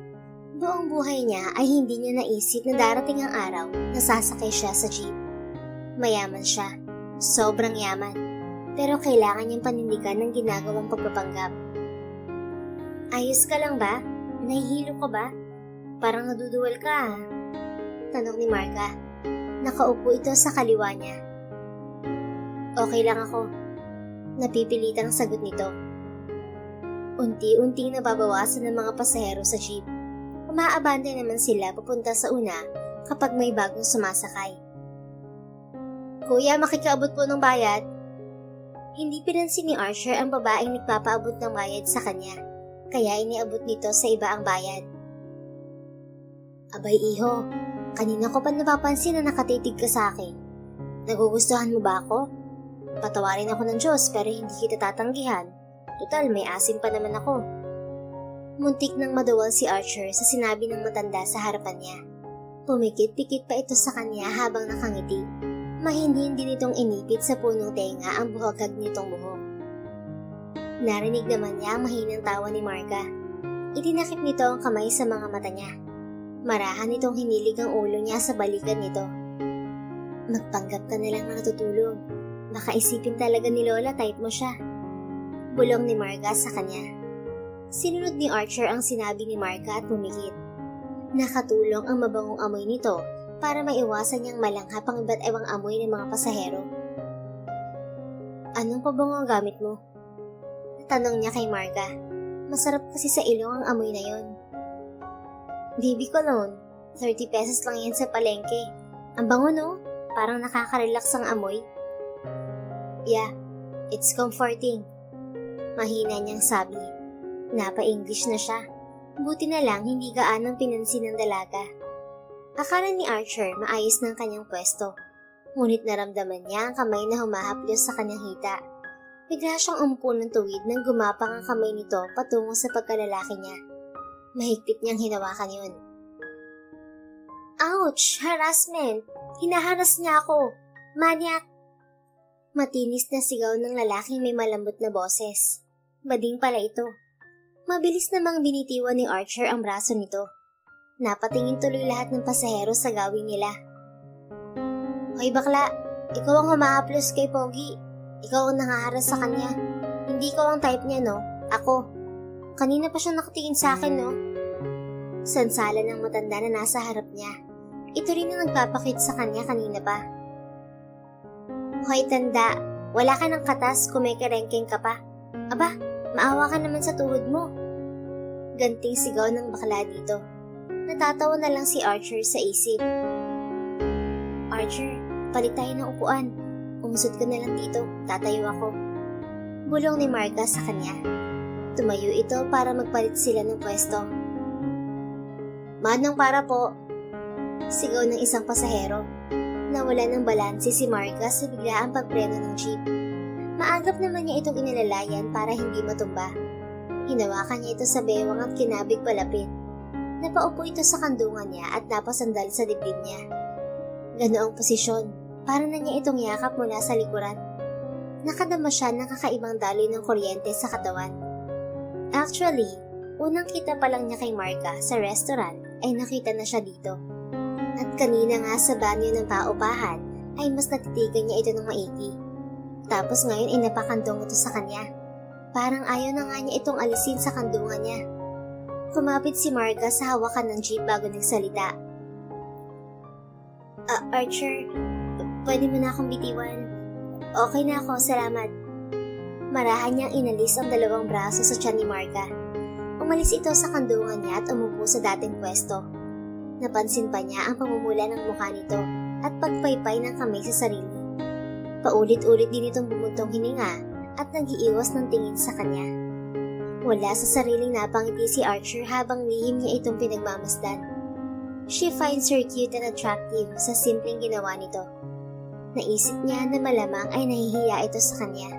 Buong buhay niya ay hindi niya naisip na darating ang araw na sasakay siya sa jeep. Mayaman siya. Sobrang yaman. Pero kailangan niyang panindigan ng ginagawang pagpapanggap. Ayos ka lang ba? Nahihilo ka ba? Parang naduduwal ka ah. Tanong ni Marga. Nakaupo ito sa kaliwa niya. Okay lang ako. Napipilitang sagot nito. Unti-unting nababawasan ng mga pasahero sa jeep. Umaabante naman sila papunta sa una kapag may bagong sumasakay. Kuya, makikaabot po ng bayad? Hindi pinansin ni Archer ang babaeng nagpapaabot ng bayad sa kanya, kaya iniabot nito sa iba ang bayad. Abay iho, kanina ko pa napapansin na nakatitig ka sa akin. Nagugustuhan mo ba ako? Patawarin ako ng Diyos pero hindi kita tatanggihan. Total, may asim pa naman ako. Muntik nang madawal si Archer sa sinabi ng matanda sa harapan niya. Pumikit-pikit pa ito sa kanya habang nakangiti. Mahindi-hindi nitong inipit sa punong tenga ang buhagag nitong buhok. Narinig naman niya ang mahinang tawa ni Marga. Itinakip nito ang kamay sa mga mata niya. Marahan nitong hinilig ang ulo niya sa balikan nito. Magpanggap ka na lang na natutulog. Baka isipin talaga ni Lola type mo siya. Bulong ni Marga sa kanya. Sinunod ni Archer ang sinabi ni Marga at pumikit. Nakatulong ang mabangong amoy nito para maiwasan niyang malanghap ang iba't ibang amoy ng mga pasahero. Anong pabango ang gamit mo? Tanong niya kay Marga. Masarap kasi sa ilong ang amoy na yon. Baby cologne. 30 pesos lang yan sa palengke. Ang bango no? Parang nakaka-relax ang amoy. Yeah, it's comforting. Mahina niyang sabi. Napa-English na siya. Buti na lang hindi gaanong pinansin ng dalaga. Akala ni Archer maayos ng kanyang pwesto. Ngunit naramdaman niya ang kamay na humahaplos sa kanyang hita. Bigla siyang umupo ng tuwid nang gumapang ang kamay nito patungo sa pagkalalaki niya. Mahigpit niyang hinawakan yun. Ouch! Harassment! Hinaharas niya ako! Manyak! Matinis na sigaw ng lalaking may malambot na boses. Bading pala ito. Mabilis namang binitiwan ni Archer ang braso nito. Napatingin tuloy lahat ng pasahero sa gawin nila. Hoy bakla, ikaw ang humahaplos kay Pogi. Ikaw ang nangaharas sa kanya. Hindi ko ang type niya, no? Ako. Kanina pa siya nakatingin sa akin, no? Sansala ng matanda na nasa harap niya. Ito rin ang nagpapakit sa kanya kanina pa. Hoy tanda, wala ka ng katas kung may karengking ka pa. Aba, maawa ka naman sa tuhod mo. Ganting sigaw ng bakla dito. Natatawa na lang si Archer sa isip. Archer, palit tayo ng upuan. Umusod ka na lang dito, tatayo ako. Bulong ni Marga sa kanya. Tumayo ito para magpalit sila ng pwesto. Manong para po. Sigaw ng isang pasahero. Nawala ng balanse si Marga sa biglaang pagpreno ng jeep. Maagap naman niya itong inalalayan para hindi matumba. Hinawakan niya ito sa bewang at kinabig palapit. Napaupo ito sa kandungan niya at napasandal sa dibdib niya. Ganoong posisyon, para na niya itong yakap mula sa likuran. Nakadama siya ng kakaibang daloy ng kuryente sa katawan. Actually, unang kita pa lang niya kay Marga sa restaurant ay nakita na siya dito. At kanina nga sa banyo ng paupahan ay mas natitigan niya ito ng maigi. Tapos ngayon ay napakandong ito sa kanya. Parang ayaw na nga niya itong alisin sa kandungan niya. Kumapit si Marga sa hawakan ng jeep bago nagsalita. Archer, pwede mo na akong bitiwan. Okay na ako, salamat. Marahan niyang inalis ang dalawang braso sa tiyan ni Marga. Umalis ito sa kandungan niya at umupo sa dating pwesto. Napansin pa niya ang pamumula ng mukha nito at pagpaypay ng kamay sa sarili. Paulit-ulit din itong bumuntong hininga at nag-iiwas ng tingin sa kanya. Wala sa sariling napangiti si Archer habang lihim niya itong pinagmamasdan. She finds her cute and attractive sa simpleng ginawa nito. Naisip niya na malamang ay nahihiya ito sa kanya.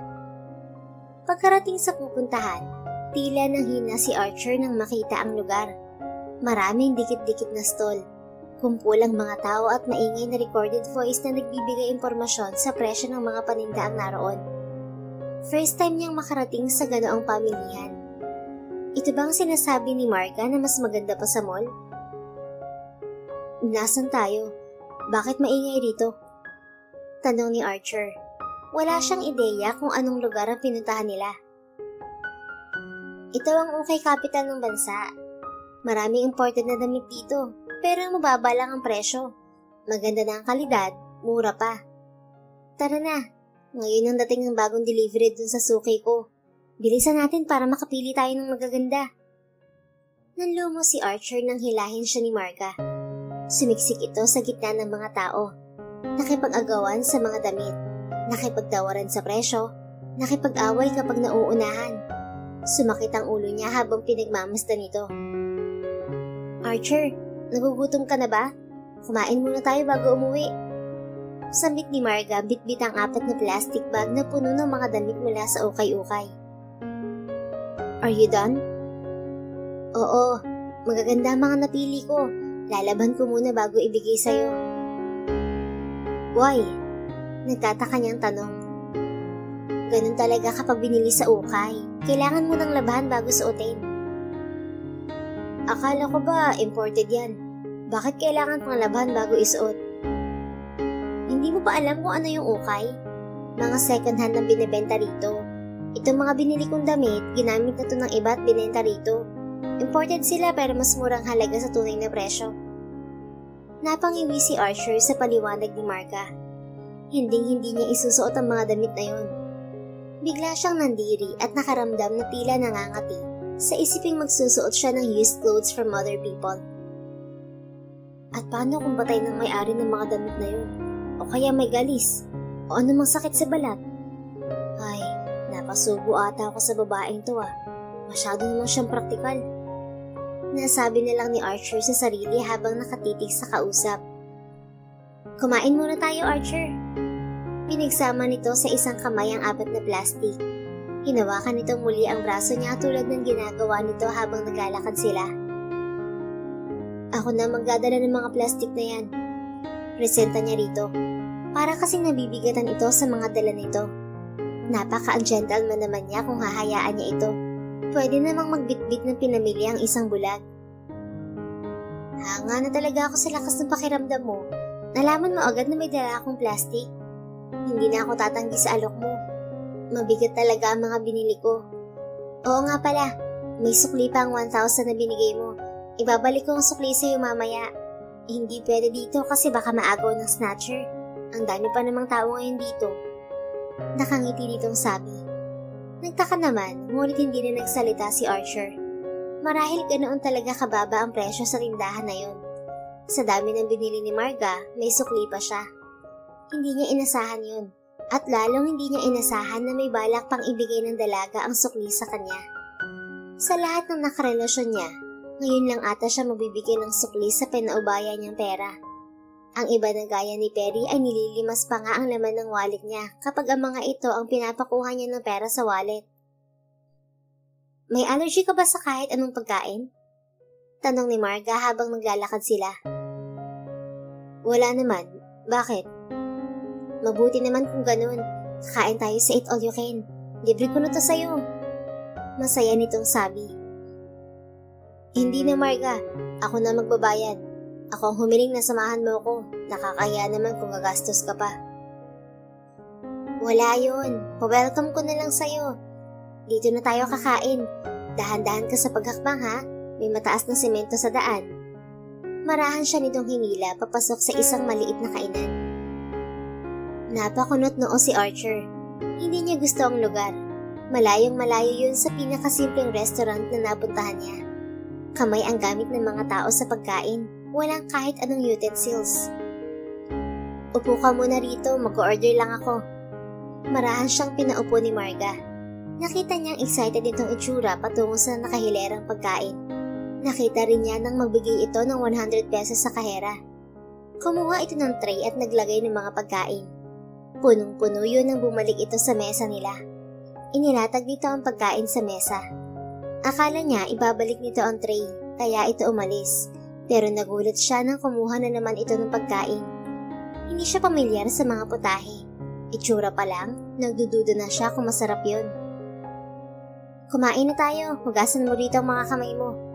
Pagkarating sa pupuntahan, tila nanghina si Archer nang makita ang lugar. Maraming dikit-dikit na stall, kumpulang mga tao at maingay na recorded voice na nagbibigay impormasyon sa presyo ng mga paninda ang naroon. First time niyang makarating sa ganoong pamilihan. Ito bang sinasabi ni Marga na mas maganda pa sa mall? Nasaan tayo? Bakit maingay rito? Tanong ni Archer. Wala siyang ideya kung anong lugar ang pinuntahan nila. Ito ang ukay capital ng bansa. Maraming imported na damit dito, pero mababa lang ang presyo. Maganda na ang kalidad, mura pa. Tara na, ngayon ang dating ng bagong delivery dun sa suki ko. Bilisan natin para makapili tayo ng magaganda. Nanlumo si Archer nang hilahin siya ni Marga. Sumiksik ito sa gitna ng mga tao. Nakipag-agawan sa mga damit, nakipagtawaran sa presyo, nakipag-away kapag nauunahan. Sumakit ang ulo niya habang pinagmamasdan ito. Archer, nagugutom ka na ba? Kumain muna tayo bago umuwi. Sambit ni Marga bitbit ang 4 na plastic bag na puno ng mga damit mula sa ukay-ukay. Are you done? Oo, magaganda ang mga napili ko. Lalaban ko muna bago ibigay sa'yo. Why? Nagtataka niyang tanong. Ganun talaga kapag binili sa ukay. Kailangan mo ng labahan bago suotin. Akala ko ba imported yan? Bakit kailangan pang labahan bago isuot? Hindi mo pa alam kung ano yung ukay? Mga second hand ang binibenta rito. Itong mga binili kong damit, ginamit na to ng iba at binenta rito. Imported sila pero mas murang halaga sa tunay na presyo. Napangiwi si Archer sa paliwanag ni Marga. Hinding-hindi niya isusuot ang mga damit na yon. Bigla siyang nandiri at nakaramdam na tila nangangati sa isiping magsusuot siya ng used clothes from other people. At paano kung patay ng may-ari ng mga damit na yun? O kaya may galis? O anumang sakit sa balat? Ay, napasubo ata ako sa babaeng to ah. Masyado naman siyang praktikal. Nasabi na lang ni Archer sa sarili habang nakatitig sa kausap. Kumain muna tayo, Archer. Pinagsama nito sa isang kamay ang 4 na plastic. Hinawakan nito muli ang braso niya tulad ng ginagawa nito habang naglalakad sila. Ako na magdadala ng mga plastic na yan. Presenta niya rito. Para kasing nabibigatan ito sa mga dala nito. Napaka-gentleman naman niya kung hahayaan niya ito. Pwede namang magbitbit ng pinamili ang isang bulag. Hanga na talaga ako sa lakas ng pakiramdam mo. Nalaman mo agad na may dala akong plastic. Hindi na ako tatanggi sa alok mo. Mabigat talaga ang mga binili ko. Oo nga pala, may sukli pa ang 1,000 na binigay mo. Ibabalik ko ang sukli sa'yo mamaya. Hindi pwede dito kasi baka maagaw ng snatcher. Ang dami pa namang tao ngayon dito. Nakangiti nitong sabi. Nagtaka naman, ngunit hindi na nagsalita si Archer. Marahil ganoon talaga kababa ang presyo sa tindahan na yon. Sa dami ng binili ni Marga, may sukli pa siya. Hindi niya inasahan yun. At lalong hindi niya inasahan na may balak pang ibigay ng dalaga ang sukli sa kanya. Sa lahat ng nakarelasyon niya, ngayon lang ata siya mabibigay ng sukli sa pinaubaya niyang pera. Ang iba na gaya ni Perry ay nililimas pa nga ang laman ng wallet niya kapag ang mga ito ang pinapakuha niya ng pera sa wallet. May allergy ka ba sa kahit anong pagkain? Tanong ni Marga habang naglalakad sila. Wala naman. Bakit? Mabuti naman kung ganun. Kakain tayo sa Eat All You Can. Libre ko na to sa'yo. Masaya nitong sabi. Hindi na, Marga. Ako na magbabayad. Ako ang humiling na samahan mo ko. Nakakaya naman kung gagastos ka pa. Wala yun. Pa-welcome ko na lang sa'yo. Dito na tayo kakain. Dahan-dahan ka sa paghakbang ha. May mataas na semento sa daan. Marahan siya nitong hinila papasok sa isang maliit na kainan. Napakunot noo si Archer. Hindi niya gusto ang lugar. Malayong malayo yun sa pinakasimpleng restaurant na napuntahan niya. Kamay ang gamit ng mga tao sa pagkain. Walang kahit anong utensils. Upo ka muna rito, mag-order lang ako. Marahan siyang pinaupo ni Marga. Nakita niyang excited itong itsura patungo sa nakahilerang pagkain. Nakita rin niya nang magbigay ito ng 100 pesos sa kahera. Kumuha ito ng tray at naglagay ng mga pagkain. Punong-puno yun nang bumalik ito sa mesa nila. Inilatag dito ang pagkain sa mesa. Akala niya ibabalik nito ang tray, kaya ito umalis. Pero nagulat siya nang kumuha na naman ito ng pagkain. Hindi siya pamilyar sa mga putahe. Itsura pa lang, nagdududa na siya kung masarap yun. Kumain na tayo, hugasan mo rito ang mga kamay mo.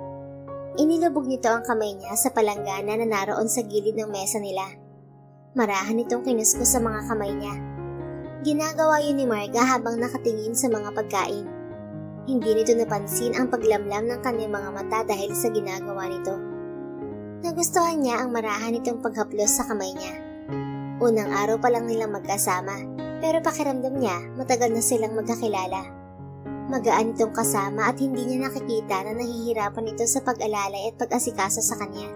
Inilubog nito ang kamay niya sa palanggana na naroon sa gilid ng mesa nila. Marahan itong kinusko sa mga kamay niya. Ginagawa yun ni Marga habang nakatingin sa mga pagkain. Hindi nito napansin ang paglamlam ng kanyang mga mata dahil sa ginagawa nito. Nagustuhan niya ang marahan nitong paghaplos sa kamay niya. Unang araw pa lang nilang magkasama, pero pakiramdam niya matagal na silang magkakilala. Magaan itong kasama at hindi niya nakikita na nahihirapan ito sa pag-alalay at pag-asikaso sa kanya.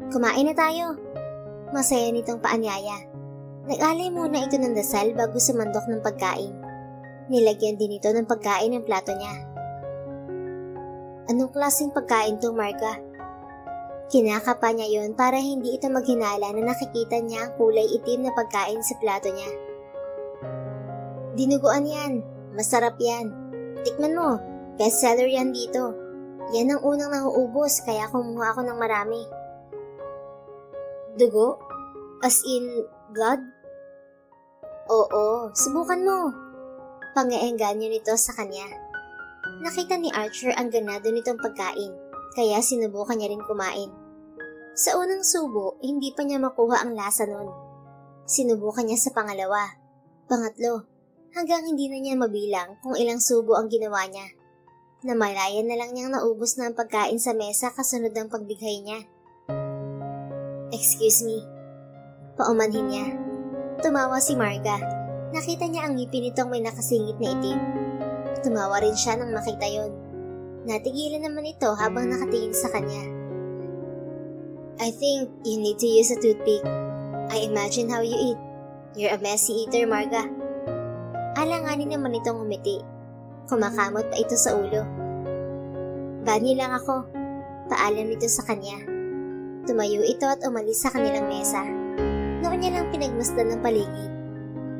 Kumain na tayo. Masaya nitong paanyaya. Nag-alay muna ito ng dasal bago sumandok ng pagkain. Nilagyan din ito ng pagkain ng plato niya. Anong klaseng pagkain to, Marga? Kinakapa niya yon para hindi ito maghinala na nakikita niya ang kulay itim na pagkain sa plato niya. Dinuguan yan. Masarap yan. Tikman mo. Bestseller yan dito. Yan ang unang nauubos kaya kumuha ako ng marami. Dugo? As in, blood? Oo, subukan mo. Pangaengganyo nito sa kanya. Nakita ni Archer ang ganado nitong pagkain, kaya sinubukan niya rin kumain. Sa unang subo, hindi pa niya makuha ang lasa nun. Sinubukan niya sa pangalawa, pangatlo, hanggang hindi na niya mabilang kung ilang subo ang ginawa niya. Namalayan na lang niyang naubos na ang pagkain sa mesa kasunod ng pagbigay niya. Excuse me. Paumanhin niya. Tumawa si Marga. Nakita niya ang ngipin nitong may nakasingit na itim. Tumawa rin siya nang makita yon. Natigilan naman ito habang nakatingin sa kanya. I think you need to use a toothpick. I imagine how you eat. You're a messy eater, Marga. Alanganin naman itong umiti. Kumakamot pa ito sa ulo. Bani lang ako. Paalam nito sa kanya. Tumayo ito at umalis sa kanilang mesa. Noon niya lang pinagmasdan ng paligid.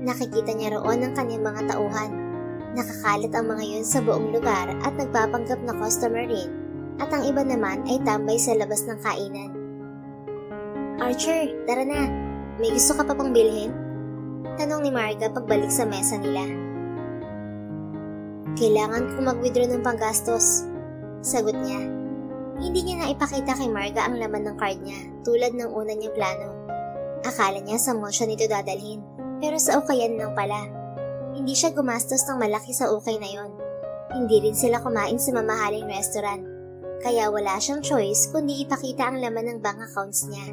Nakikita niya roon ang kanyang mga tauhan. Nakakalat ang mga yun sa buong lugar at nagpapanggap na customer rin. At ang iba naman ay tambay sa labas ng kainan. Archer, tara na. May gusto ka pa pang bilhin? Tanong ni Marga pagbalik sa mesa nila. Kailangan kong mag-withdraw ng panggastos. Sagot niya. Hindi niya na ipakita kay Marga ang laman ng card niya tulad ng una niyang plano. Akala niya sa mall siya nito dadalhin, pero sa ukayan lang pala. Hindi siya gumastos ng malaki sa ukay na yon. Hindi rin sila kumain sa mamahaling restaurant, kaya wala siyang choice kundi ipakita ang laman ng bank accounts niya.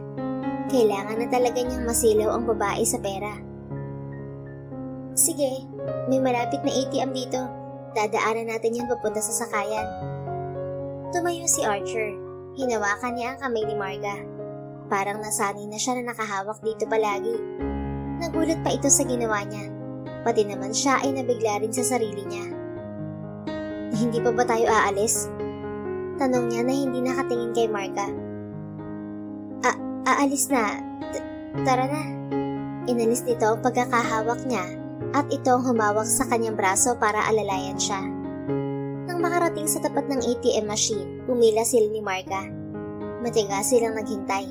Kailangan na talaga niyang masilaw ang babae sa pera. Sige, may malapit na ATM dito. Dadaanan natin yan papunta sa sakayan. Tumayo si Archer. Hinawakan niya ang kamay ni Marga. Parang nasanay na siya na nakahawak dito palagi. Nagulat pa ito sa ginawa niya. Pati naman siya ay nabigla rin sa sarili niya. Hindi pa ba tayo aalis? Tanong niya na hindi nakatingin kay Marga. Aalis na. Tara na. Inalis nito ang pagkakahawak niya at ito ang humawak sa kanyang braso para alalayan siya. Nang Nang makarating sa tapat ng ATM machine, pumila sila ni Marga. Matigas silang naghintay.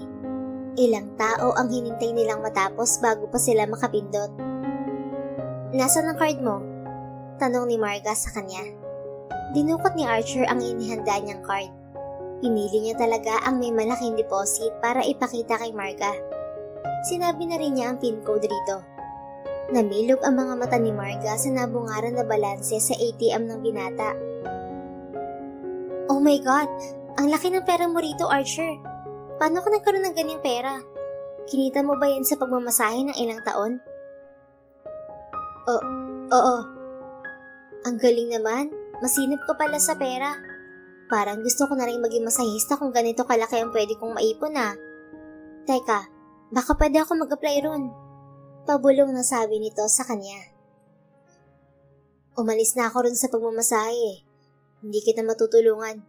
Ilang tao ang hinintay nilang matapos bago pa sila makapindot. "Nasaan ang card mo?" tanong ni Marga sa kanya. Dinukot ni Archer ang inihanda niyang card. Pinili niya talaga ang may malaking deposit para ipakita kay Marga. Sinabi na rin niya ang PIN code rito. Namilog ang mga mata ni Marga sa nabungaran na balanse sa ATM ng binata. "Oh my God! Ang laki ng pera mo rito, Archer! Paano ka nagkaroon ng ganyang pera? Kinita mo ba yan sa pagmamasahe ng ilang taon?" Oo. Ang galing naman. Masinop ka pala sa pera. Parang gusto ko na rin maging masahista kung ganito kalaki ang pwede kong maipon ah. Teka, baka pwede ako mag-apply ron. Pabulong na sabi nito sa kanya. "Umalis na ako ron sa pagmamasahe. Hindi kita matutulungan."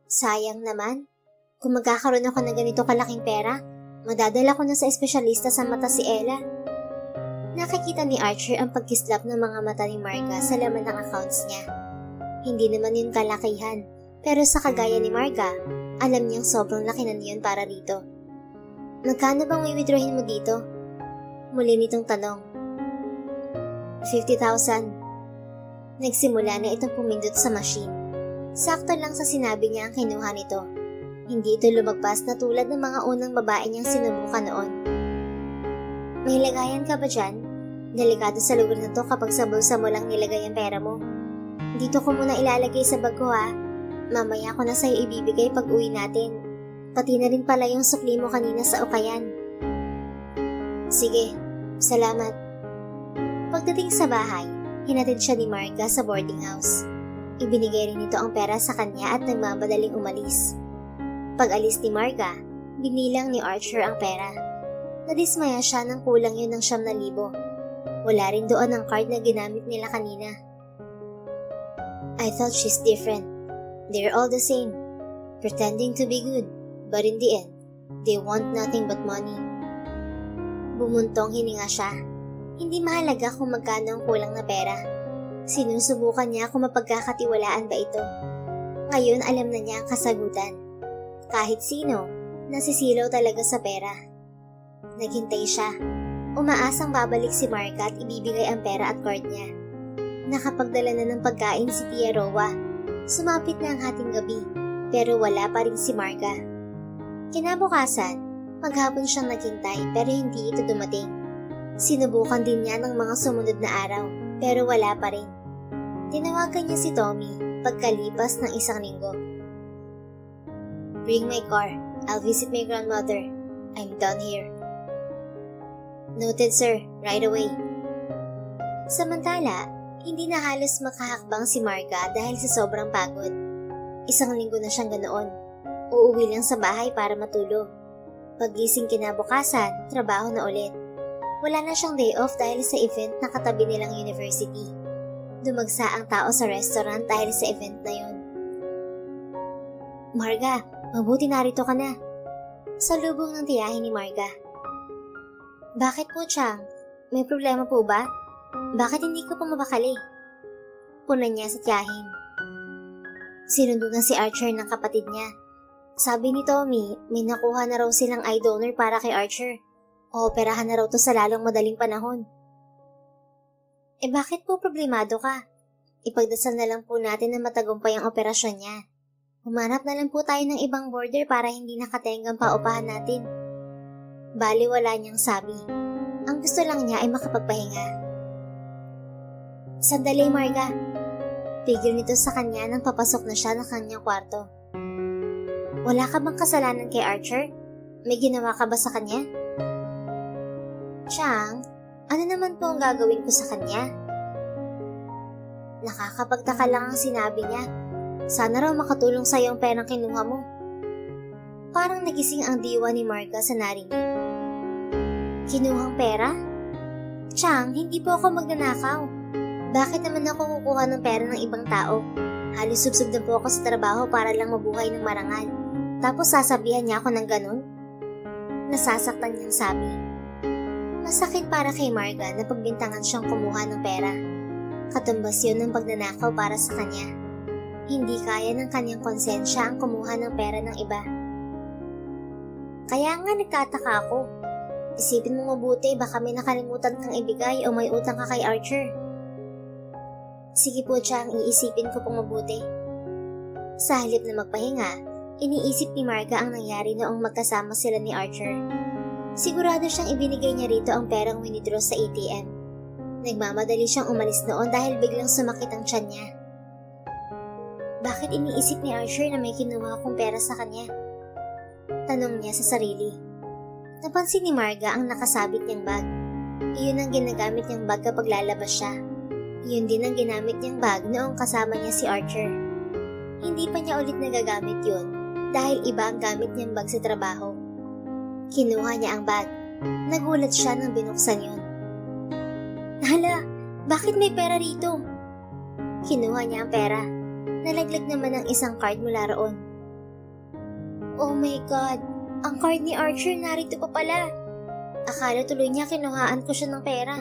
"Sayang naman. Kung magkakaroon ako ng ganito kalaking pera, madadala ko na sa espesyalista sa mata si Ella." Nakikita ni Archer ang pagkislap ng mga mata ni Marga sa laman ng accounts niya. Hindi naman yun kalakihan, pero sa kagaya ni Marga, alam niyang sobrang laki na niyon para rito. "Magkano bang i-withdrawin mo dito?" Muli nitong tanong. 50,000. Nagsimula na itong pumindot sa machine. Sakto lang sa sinabi niya ang kinuha nito. Hindi ito lumagpas na tulad ng mga unang babae niyang sinubukan noon. "May lagayan ka ba dyan? Delikado sa lugar na to kapag sa bulsa mo lang nilagay ang pera mo. Dito ko muna ilalagay sa bag ko ha. Mamaya ko na sa'yo ibibigay pag uwi natin. Pati na rin pala yung sukli mo kanina sa ukayan." "Sige, salamat." Pagdating sa bahay, hinatid siya ni Marga sa boarding house. Ibinigay rin nito ang pera sa kanya at nagmamadaling umalis. Pag-alis ni Marga, binilang ni Archer ang pera. Nadismaya siya nang kulang yun ng 9,000. Wala rin doon ang card na ginamit nila kanina. "I thought she's different. They're all the same, pretending to be good, but in the end, they want nothing but money." Bumuntong hininga siya. Hindi mahalaga kung magkano ang kulang na pera. Sinusubukan niya kung mapagkakatiwalaan ba ito. Ngayon alam na niya ang kasagutan. Kahit sino, nasisilaw talaga sa pera. Naghintay siya. Umaasang babalik si Marga at ibibigay ang pera at card niya. Nakapagdala na ng pagkain si Tia Rowa. Sumapit na ang hating gabi, pero wala pa rin si Marga. Kinabukasan, maghapon siyang naghintay pero hindi ito dumating. Sinubukan din niya ng mga sumunod na araw, pero wala pa rin. Tinawagan niya si Tommy pagkalipas ng 1 linggo. "Bring my car. I'll visit my grandmother. I'm done here." "Noted, sir. Right away." Samantala, hindi na halos makahakbang si Marga dahil sa sobrang pagod. 1 linggo na siyang ganoon. Uuwi lang sa bahay para matulog. Paggising kinabukasan, trabaho na ulit. Wala na siyang day off dahil sa event na katabi nilang university. Dumagsa ang tao sa restaurant dahil sa event na yun. "Marga, mabuti narito ka na." Salubong ng tiyahin ni Marga. "Bakit po, Chang? May problema po ba? Bakit hindi ko pa mabakali?" Punan niya sa tiyahin. Sinundo na si Archer ng kapatid niya. Sabi ni Tommy, may nakuha na raw silang eye donor para kay Archer. Ooperahan na raw to sa lalong madaling panahon. Bakit po problemado ka? Ipagdasal na lang po natin na matagumpay ang operasyon niya. Humanap na lang po tayo ng ibang border para hindi nakatenggang paupahan natin. Baliwala niyang sabi. Ang gusto lang niya ay makapagpahinga. Sandali, Marga. Pigil nito sa kanya nang papasok na siya ng kanyang kwarto. Wala ka bang kasalanan kay Archer? May ginawa ka ba sa kanya? Chang, ano naman po ang gagawin ko sa kanya? Nakakapagtaka lang ang sinabi niya. Sana raw makatulong sa'yo ang perang kinuha mo. Parang nagising ang diwa ni Marga sa narinig. Kinuhang pera? Chang, hindi po ako magnanakaw. Bakit naman ako kukuha ng pera ng ibang tao? Halos subsub na po ako sa trabaho para lang mabuhay ng marangal. Tapos sasabihan niya ako ng ganun? Nasasaktan niyang sabi. Masakit para kay Marga na pagbintangan siyang kumuha ng pera. Katumbas yun ng pagnanakaw para sa kanya. Hindi kaya ng kanyang konsensya ang kumuha ng pera ng iba. Kaya nga nagtataka ako. Isipin mo mabuti, baka may nakalimutan kang ibigay o may utang ka kay Archer. Sige po, Chang, iisipin ko pong mabuti. Sa halip na magpahinga, iniisip ni Marga ang nangyari noong magkasama sila ni Archer. Sigurado siyang ibinigay niya rito ang perang winidraw sa ATM. Nagmamadali siyang umalis noon dahil biglang sumakit ang tiyan niya. Bakit iniisip ni Archer na may kinuha akong pera sa kanya? Tanong niya sa sarili. Napansin ni Marga ang nakasabit niyang bag. Iyon ang ginagamit niyang bag kapag lalabas siya. Iyon din ang ginamit niyang bag noong kasama niya si Archer. Hindi pa niya ulit nagagamit yun dahil iba ang gamit niyang bag sa trabaho. Kinuha niya ang bag. Nagulat siya nang binuksan yun. Hala, bakit may pera rito? Kinuha niya ang pera. Nalaglag naman ang isang card mula roon. Oh my God, ang card ni Archer narito pa pala. Akala tuloy niya kinuhaan ko siya ng pera.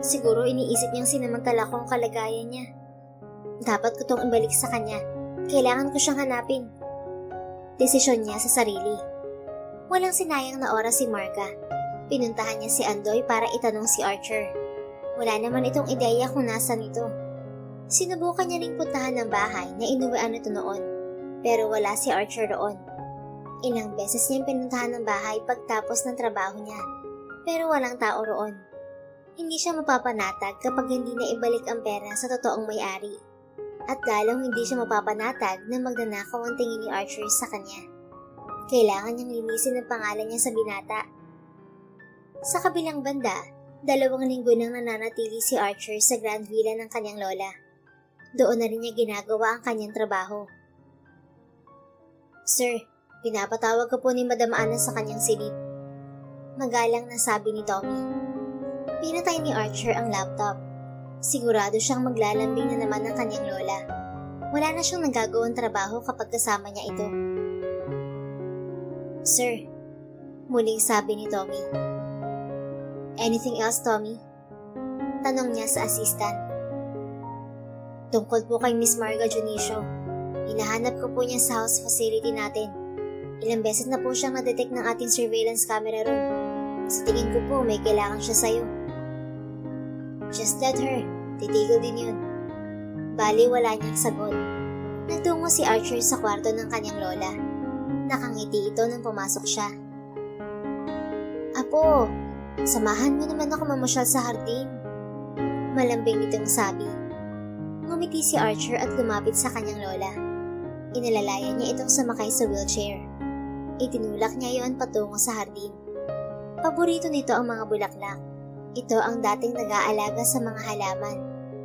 Siguro iniisip niyang sinamantala ko ang kalagayan niya. Dapat ko tong ibalik sa kanya. Kailangan ko siyang hanapin. Desisyon niya sa sarili. Walang sinayang na oras si Marga. Pinuntahan niya si Andoy para itanong si Archer. Wala naman itong ideya kung nasan ito. Sinubukan niya ring puntahan ng bahay na inuwian nito noon, pero wala si Archer roon. Ilang beses niyang pinuntahan ng bahay pagtapos ng trabaho niya, pero walang tao roon. Hindi siya mapapanatag kapag hindi na ibalik ang pera sa totoong may-ari. At lalong hindi siya mapapanatag na magnanakaw ang tingin ni Archer sa kanya. Kailangan niyang linisin ang pangalan niya sa binata. Sa kabilang banda, 2 linggo nang nananatili si Archer sa Grand Villa ng kanyang lola. Doon na rin niya ginagawa ang kanyang trabaho. Sir, pinapatawag ko po ni Madam Ana sa kanyang silid. Magalang na sabi ni Tommy. Pinatay ni Archer ang laptop. Sigurado siyang maglalambing na naman ng kanyang lola. Wala na siyang nagagawang trabaho kapag kasama niya ito. Sir, muling sabi ni Tommy. Anything else, Tommy? Tanong niya sa assistant. Tungkol po kay Miss Marga Junicio. Hinahanap ko po niya sa house facility natin. Ilang beses na po siyang na-detect ng ating surveillance camera room. Sa tingin ko po may kailangan siya sa'yo. Just let her. Titigil din yun. Bali wala niyang sagot. Nagtungo si Archer sa kwarto ng kanyang lola. Nakangiti ito nang pumasok siya. Apo, samahan mo naman ako mamasyal sa hardin. Malambing nitong sabi. Ngumiti si Archer at lumapit sa kanyang lola. Inalalayan niya itong sumakay sa wheelchair. Itinulak niya yon patungo sa hardin. Paborito nito ang mga bulaklak. Ito ang dating nag-aalaga sa mga halaman.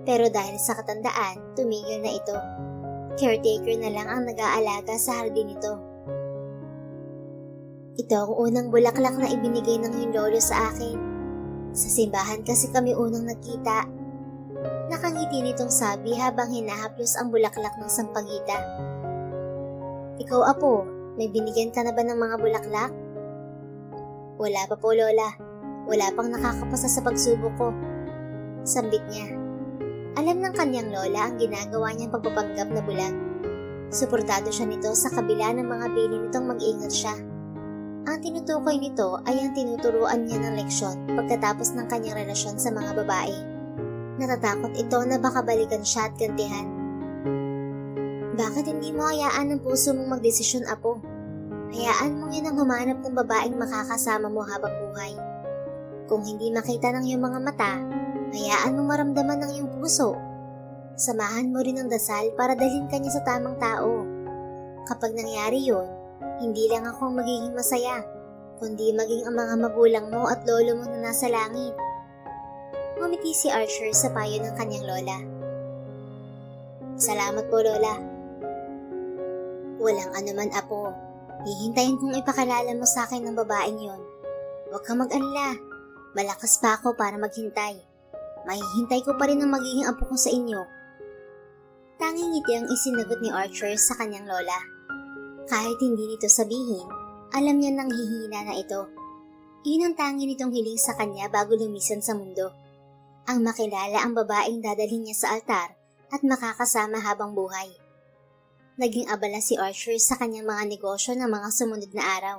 Pero dahil sa katandaan, tumigil na ito. Caretaker na lang ang nag-aalaga sa hardin nito. Ito ang unang bulaklak na ibinigay ng iyong lolo sa akin. Sa simbahan kasi kami unang nagkita. Nakangiti nitong sabi habang hinahaplos ang bulaklak ng sampagita. Ikaw, Apo, may binigyan ka na ba ng mga bulaklak? Wala pa po, Lola. Wala pang nakakapasa sa pagsubok ko. Sambit niya. Alam ng kanyang lola ang ginagawa niyang pagpapanggap na bulag. Suportado siya nito sa kabila ng mga bilin nitong mag-ingat siya. Ang tinutukoy nito ay ang tinuturuan niya ng leksyon pagkatapos ng kanyang relasyon sa mga babae. Natatakot ito na baka balikan siya at gantihan. Bakit hindi mo hayaan ng puso mong magdesisyon, Apo? Hayaan mong yun ang humanap ng babaeng makakasama mo habang buhay. Kung hindi makita ng iyong mga mata, hayaan mong maramdaman ng iyong puso. Samahan mo rin ang dasal para dalhin ka niya sa tamang tao. Kapag nangyari yun, hindi lang ako magiging masaya, kundi maging ang mga magulang mo at lolo mo na nasa langit. Ngumiti si Archer sa payo ng kanyang lola. Salamat po, Lola. Walang anuman, Apo. Hihintayin kong ipakilala mo sa akin ng babaeng yon. Huwag kang mag-alala. Malakas pa ako para maghintay. Mahihintay ko pa rin ang magiging apo ko sa inyo. Tanging ngiti ang isinagot ni Archer sa kanyang lola. Kahit hindi nito sabihin, alam niya nang hihina na ito. Iyon ang tangi nitong hiling sa kanya bago lumisan sa mundo. Ang makilala ang babaeng dadalhin niya sa altar at makakasama habang buhay. Naging abala si Archer sa kanyang mga negosyo ng mga sumunod na araw.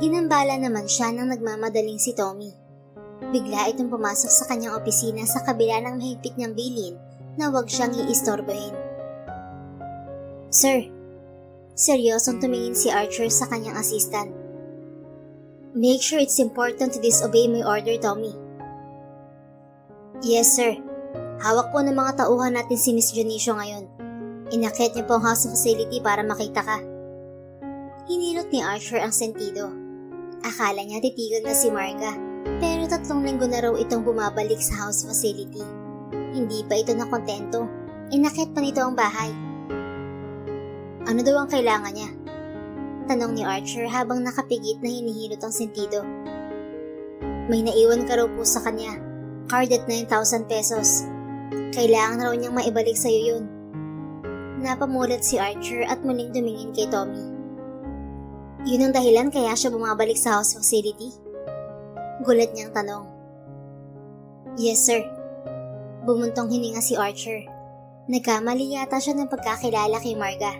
Ginambala naman siya ng nagmamadaling si Tommy. Bigla itong pumasok sa kanyang opisina sa kabila ng mahigpit niyang bilin na huwag siyang iistorbohin. Sir, seryosong tumingin si Archer sa kanyang assistant. Make sure it's important to disobey my order, Tommy. Yes, sir. Hawak po ng mga tauhan natin si Miss Junicio ngayon. Inakyat niyo po ang house facility para makita ka. Hinilot ni Archer ang sentido. Akala niya titigil na si Marga, pero 3 linggo na raw itong bumabalik sa house facility. Hindi pa ito nakontento. Inakyat pa nito ang bahay. Ano daw ang kailangan niya? Tanong ni Archer habang nakapigit na hinihilot ang sentido. May naiwan ka raw po sa kanya. Card at 9,000 pesos. Kailangan raw niyang maibalik sa'yo yun. Napamulat si Archer at muling tumingin kay Tommy. Yun ang dahilan kaya siya bumabalik sa house facility? Gulat niyang tanong. Yes, sir. Bumuntong hininga si Archer. Nagkamali yata siya ng pagkakilala kay Marga.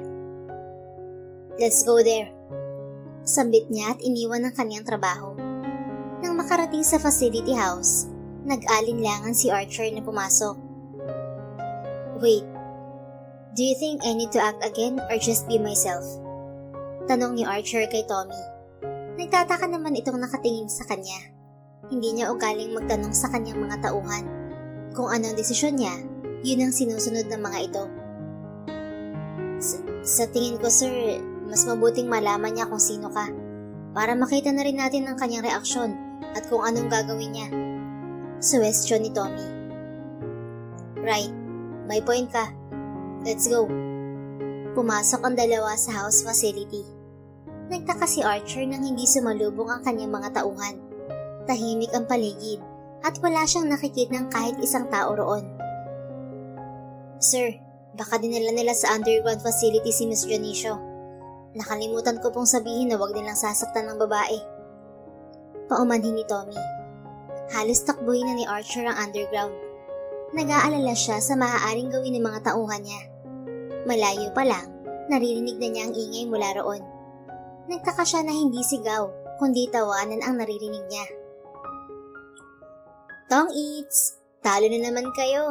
Let's go there. Sambit niya at iniwan ang kanyang trabaho. Nang makarating sa facility house, nag-alinlangan si Archer na pumasok. Wait, do you think I need to act again or just be myself? Tanong ni Archer kay Tommy. Nagtataka naman itong nakatingin sa kanya. Hindi niya ugaling magtanong sa kanyang mga tauhan. Kung anong desisyon niya, yun ang sinusunod ng mga ito. Sa tingin ko, sir, mas mabuting malaman niya kung sino ka para makita na rin natin ang kanyang reaksyon at kung anong gagawin niya. Suwestyon ni Tommy. Right, may point ka. Let's go. Pumasok ang dalawa sa house facility. Nagtaka si Archer nang hindi sumalubong ang kanyang mga tauhan. Tahimik ang paligid at wala siyang nakikita ng kahit isang tao roon. Sir, baka dinala nila sa underground facility si Miss Junicio. Nakalimutan ko pong sabihin na wag nilang sasaktan ng babae. Paumanhin ni Tommy. Halos takbuhin na ni Archer ang underground. Nag-aalala siya sa maaaring gawin ng mga tauhan niya. Malayo pa lang, naririnig na niya ang ingay mula roon. Nagtaka siya na hindi sigaw, kundi tawanan ang naririnig niya. Tong Eats, talo na naman kayo.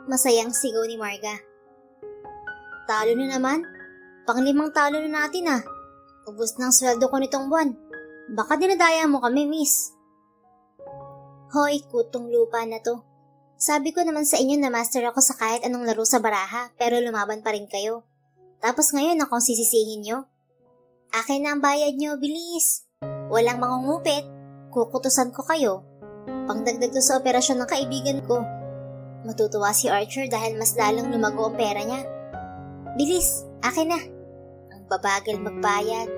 Masayang sigaw ni Marga. Talo na naman? Pang-5 talo na natin ah. Ubus ng sweldo ko nitong buwan. Baka dinadaya mo kami, miss. Hoy, kutong lupa na to. Sabi ko naman sa inyo na master ako sa kahit anong laro sa baraha, pero lumaban pa rin kayo. Tapos ngayon akong sisisihin nyo? Akin na ang bayad nyo, bilis. Walang mangungupit. Kukutusan ko kayo. Pangdagdag to sa operasyon ng kaibigan ko. Matutuwa si Archer dahil mas lalong lumago ang pera niya. Bilis, akin na. Ang babagal magbayad.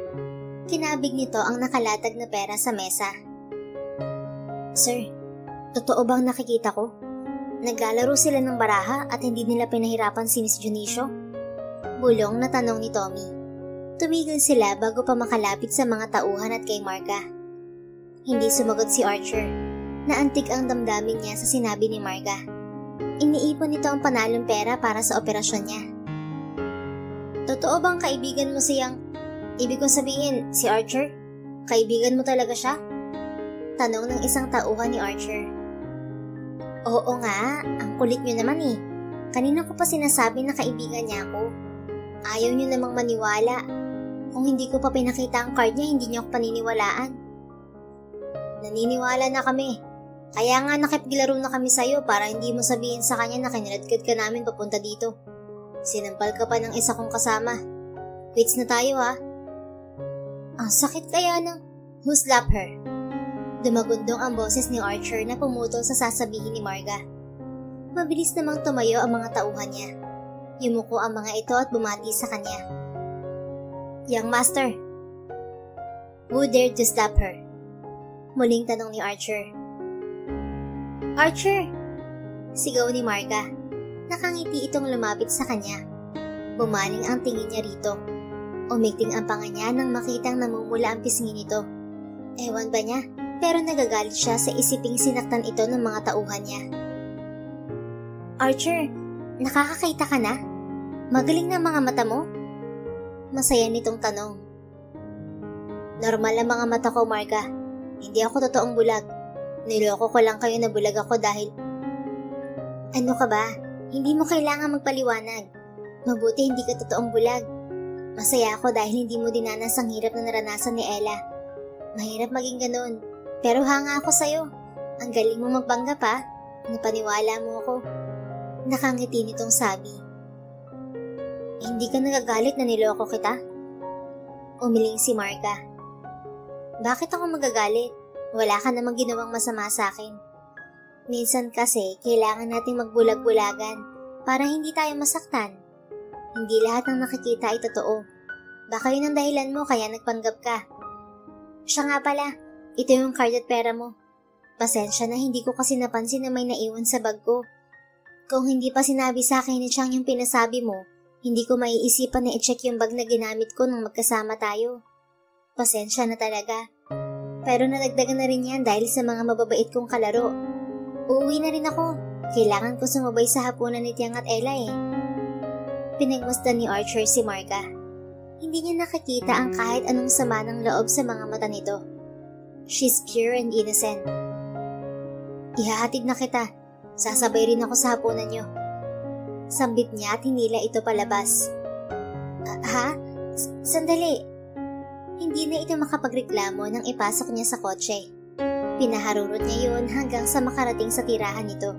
Kinabig nito ang nakalatag na pera sa mesa. Sir, totoo bang nakikita ko? Naglalaro sila ng baraha at hindi nila pinahirapan si Miss Junicio? Bulong na tanong ni Tommy. Tumigil sila bago pa makalapit sa mga tauhan at kay Marga. Hindi sumagot si Archer. Naantig ang damdamin niya sa sinabi ni Marga. Iniipon nito ang panalong pera para sa operasyon niya. Totoo bang kaibigan mo siyang... Ibig kong sabihin, si Archer? Kaibigan mo talaga siya? Tanong ng isang tauhan ni Archer. Oo nga, ang kulit niyo naman eh. Kanina ko pa sinasabi na kaibigan niya ako. Ayaw niyo namang maniwala. Kung hindi ko pa pinakita ang card niya, hindi niyo ako paniniwalaan. Naniniwala na kami. Kaya nga nakipaglaro na kami sa'yo para hindi mo sabihin sa kanya na kiniladkad ka namin papunta dito. Sinampal ka pa ng isa kong kasama. Quits na tayo ha. Ang sakit kaya ng... Who slapped her? Dumagundong ang boses ni Archer na pumutol sa sasabihin ni Marga. Mabilis namang tumayo ang mga tauhan niya. Yumuko ang mga ito at bumati sa kanya. Young Master, who dared to slap her? Muling tanong ni Archer. Archer! Sigaw ni Marga. Nakangiti itong lumapit sa kanya. Bumaling ang tingin niya rito. Umikting ang panga niya nang makitang namumula ang pisngi nito. Ewan ba niya, pero nagagalit siya sa isiping sinaktan ito ng mga tauhan niya. Archer, nakakakita ka na? Magaling na mga mata mo? Masaya nitong tanong. Normal ang mga mata ko, Marga. Hindi ako totoong bulag. Niloko ko lang kayo na bulag ako dahil... Ano ka ba? Hindi mo kailangan magpaliwanag. Mabuti hindi ka totoong bulag. Masaya ako dahil hindi mo dinanas ang hirap na naranasan ni Ella. Mahirap maging ganun. Pero hanga ako sa'yo. Ang galing mo magpanggap ha. Napaniwala mo ako. Nakangiti nitong sabi. Hindi ka nagagalit na niloko kita? Umiling si Marga. Bakit ako magagalit? Wala ka namang ginawang masama sa akin. Minsan kasi kailangan nating magbulag-bulagan para hindi tayo masaktan. Hindi lahat ng nakikita ay totoo. Baka yun ang dahilan mo kaya nagpanggap ka. Siya nga pala, ito yung card at pera mo. Pasensya na hindi ko kasi napansin na may naiwan sa bag ko. Kung hindi pa sinabi sa akin ni Chang yung pinasabi mo, hindi ko maiisipan na i-check yung bag na ginamit ko nung magkasama tayo. Pasensya na talaga. Pero nadagdagan na rin yan dahil sa mga mababait kong kalaro. Uuwi na rin ako. Kailangan ko sumabay sa hapunan ni Tiang at Ella eh. Pinagmasdan ni Archer si Marga. Hindi niya nakakita ang kahit anong sama ng loob sa mga mata nito. She's pure and innocent. Ihahatid na kita. Sasabay rin ako sa hapunan niyo. Sambit niya at hinila ito palabas. Ha? Sandali. Hindi na ito makapagreklamo nang ipasok niya sa kotse. Pinaharurot niya yun hanggang sa makarating sa tirahan nito.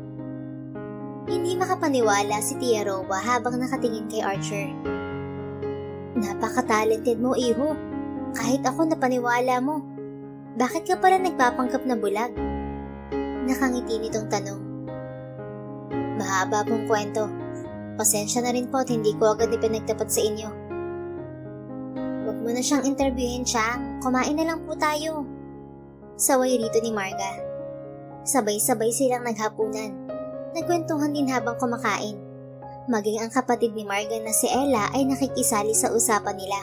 Hindi makapaniwala si Tia Rowa habang nakatingin kay Archer. Napaka-talented mo, Iho. Kahit ako napaniwala mo. Bakit ka pala nagpapanggap na bulag? Nakangiti nitong tanong. Mahaba pong kwento. Pasensya na rin po at hindi ko agad ipinagtapat sa inyo. Huwag mo na siyang interviewin, Chang. Kumain na lang po tayo. Saway rito ni Marga. Sabay-sabay silang naghapunan. Nagkwentuhan din habang kumakain. Maging ang kapatid ni Marga na si Ella ay nakikisali sa usapan nila.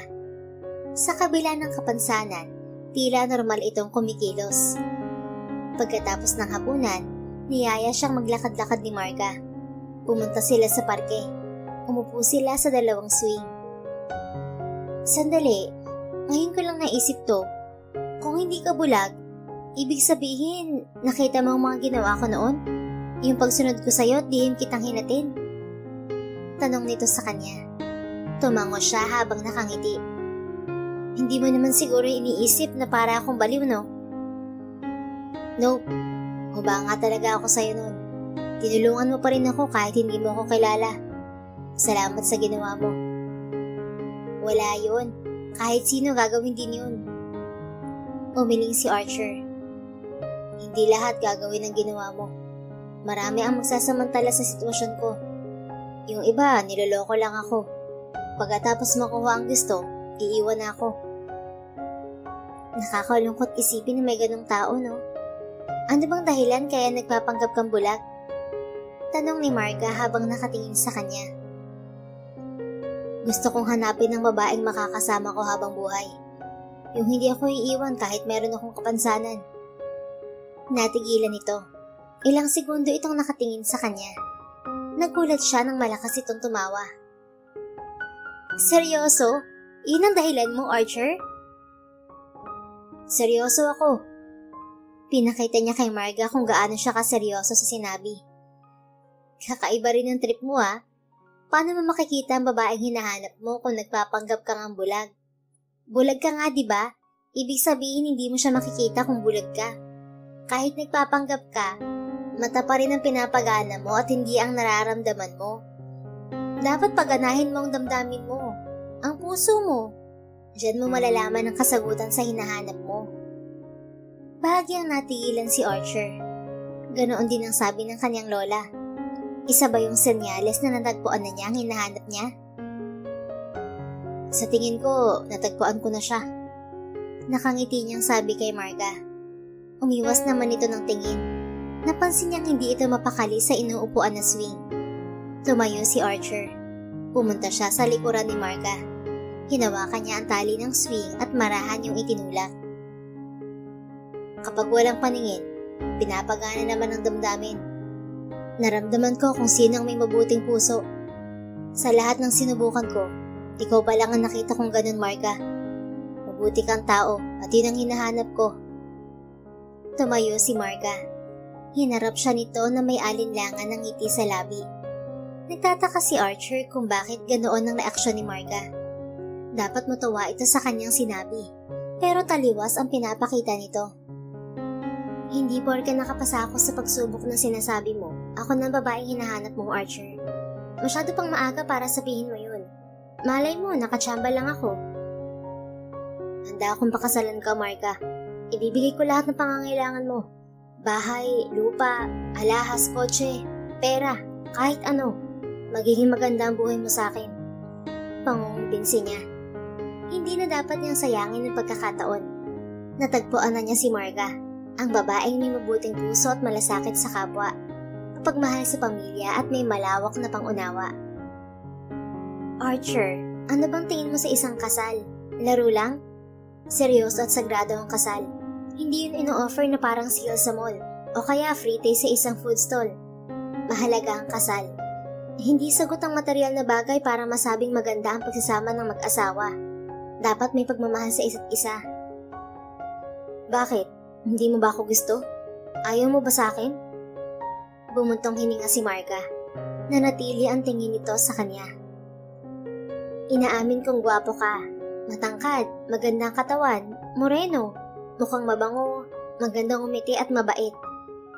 Sa kabila ng kapansanan, tila normal itong kumikilos. Pagkatapos ng hapunan, niyaya siyang maglakad-lakad ni Marga. Pumunta sila sa parke. Umupo sila sa dalawang swing. Sandali, ngayon ko lang naisip to. Kung hindi ka bulag, ibig sabihin, nakita mo ang mga ginawa ko noon? Yung pagsunod ko sa'yo at dihim kitang hinatin? Tanong nito sa kanya. Tumango siya habang nakangiti. Hindi mo naman siguro iniisip na para akong baliw, no? Nope. Huba nga talaga ako sa'yo noon. Tinulungan mo pa rin ako kahit hindi mo ako kilala. Salamat sa ginawa mo. Wala yun. Kahit sino gagawin din yun. Umiling si Archer. Hindi lahat gagawin ang ginawa mo. Marami ang magsasamantala sa sitwasyon ko. Yung iba, niloloko lang ako. Pagkatapos makuha ang gusto, iiwan ako. Nakakalungkot isipin na may ganong tao, no? Ano bang dahilan kaya nagpapanggap kang bulag? Tanong ni Marga habang nakatingin sa kanya. Gusto kong hanapin ng babaeng makakasama ko habang buhay. Yung hindi ako iiwan kahit meron akong kapansanan. Natigilan ito. Ilang segundo itong nakatingin sa kanya. Nagulat siya nang malakas itong tumawa. Seryoso? Yun ang dahilan mo, Archer? Seryoso ako. Pinakita niya kay Marga kung gaano siya kaseryoso sa sinabi. Kakaiba rin ang trip mo ah. Paano mo makikita ang babaeng hinahanap mo kung nagpapanggap kang ang bulag? Bulag ka nga, di ba? Ibig sabihin hindi mo siya makikita kung bulag ka. Kahit nagpapanggap ka, mata pa rin ang pinapagana mo at hindi ang nararamdaman mo. Dapat paganahin mo ang damdamin mo, ang puso mo. Diyan mo malalaman ang kasagutan sa hinahanap mo. Bahagyang natigilan si Archer. Ganoon din ang sabi ng kanyang lola. Isa ba yung senyales na natagpuan na niya ang hinahanap niya? Sa tingin ko, natagpuan ko na siya. Nakangiti niyang sabi kay Marga. Umiwas naman ito ng tingin. Napansin niyang hindi ito mapakali sa inuupuan na swing. Tumayo si Archer. Pumunta siya sa likuran ni Marga. Hinawakan niya ang tali ng swing at marahan yung itinulak. Kapag walang paningin, pinapagana naman ang damdamin. Naramdaman ko kung sino ang may mabuting puso. Sa lahat ng sinubukan ko, Ikaw pa lang ang nakita kong ganun, Marga. Mabuti kang tao at yun ang hinahanap ko. Tumayo si Marga. Hinarap siya nito na may alinlangan ng ngiti sa labi. Nagtataka si Archer kung bakit ganoon ang reaksyon ni Marga. Dapat matuwa ito sa kanyang sinabi, pero taliwas ang pinapakita nito. Hindi porke nakapasa ako sa pagsubok ng sinasabi mo, ako ng babaeng hinahanap mong, Archer. Masyado pang maaga para sabihin mo yun. Malay mo, nakatsamba lang ako. Handa akong pakasalan ka, Marga. Ibibigay ko lahat ng pangangailangan mo. Bahay, lupa, alahas, kotse, pera, kahit ano. Magiging maganda ang buhay mo sa akin. Pangungumbinsi niya. Hindi na dapat niyang sayangin ang pagkakataon. Natagpuan na niya si Marga, ang babaeng may mabuting puso at malasakit sa kapwa, mapagmahal sa pamilya at may malawak na pangunawa. Archer, ano bang tingin mo sa isang kasal? Laro lang? Seryoso at sagrado ang kasal. Hindi yun ino-offer na parang sale sa mall o kaya free taste sa isang food stall. Mahalaga ang kasal. Hindi sagot ang material na bagay para masabing maganda ang pagsasama ng mag-asawa. Dapat may pagmamahal sa isa't isa. Bakit? Hindi mo ba ako gusto? Ayaw mo ba sa akin? Bumuntong hininga si Marga. Nanatili ang tingin nito sa kanya. Inaamin kong gwapo ka. Matangkad, magandang katawan, moreno, mukhang mabango, magandang umiti at mabait.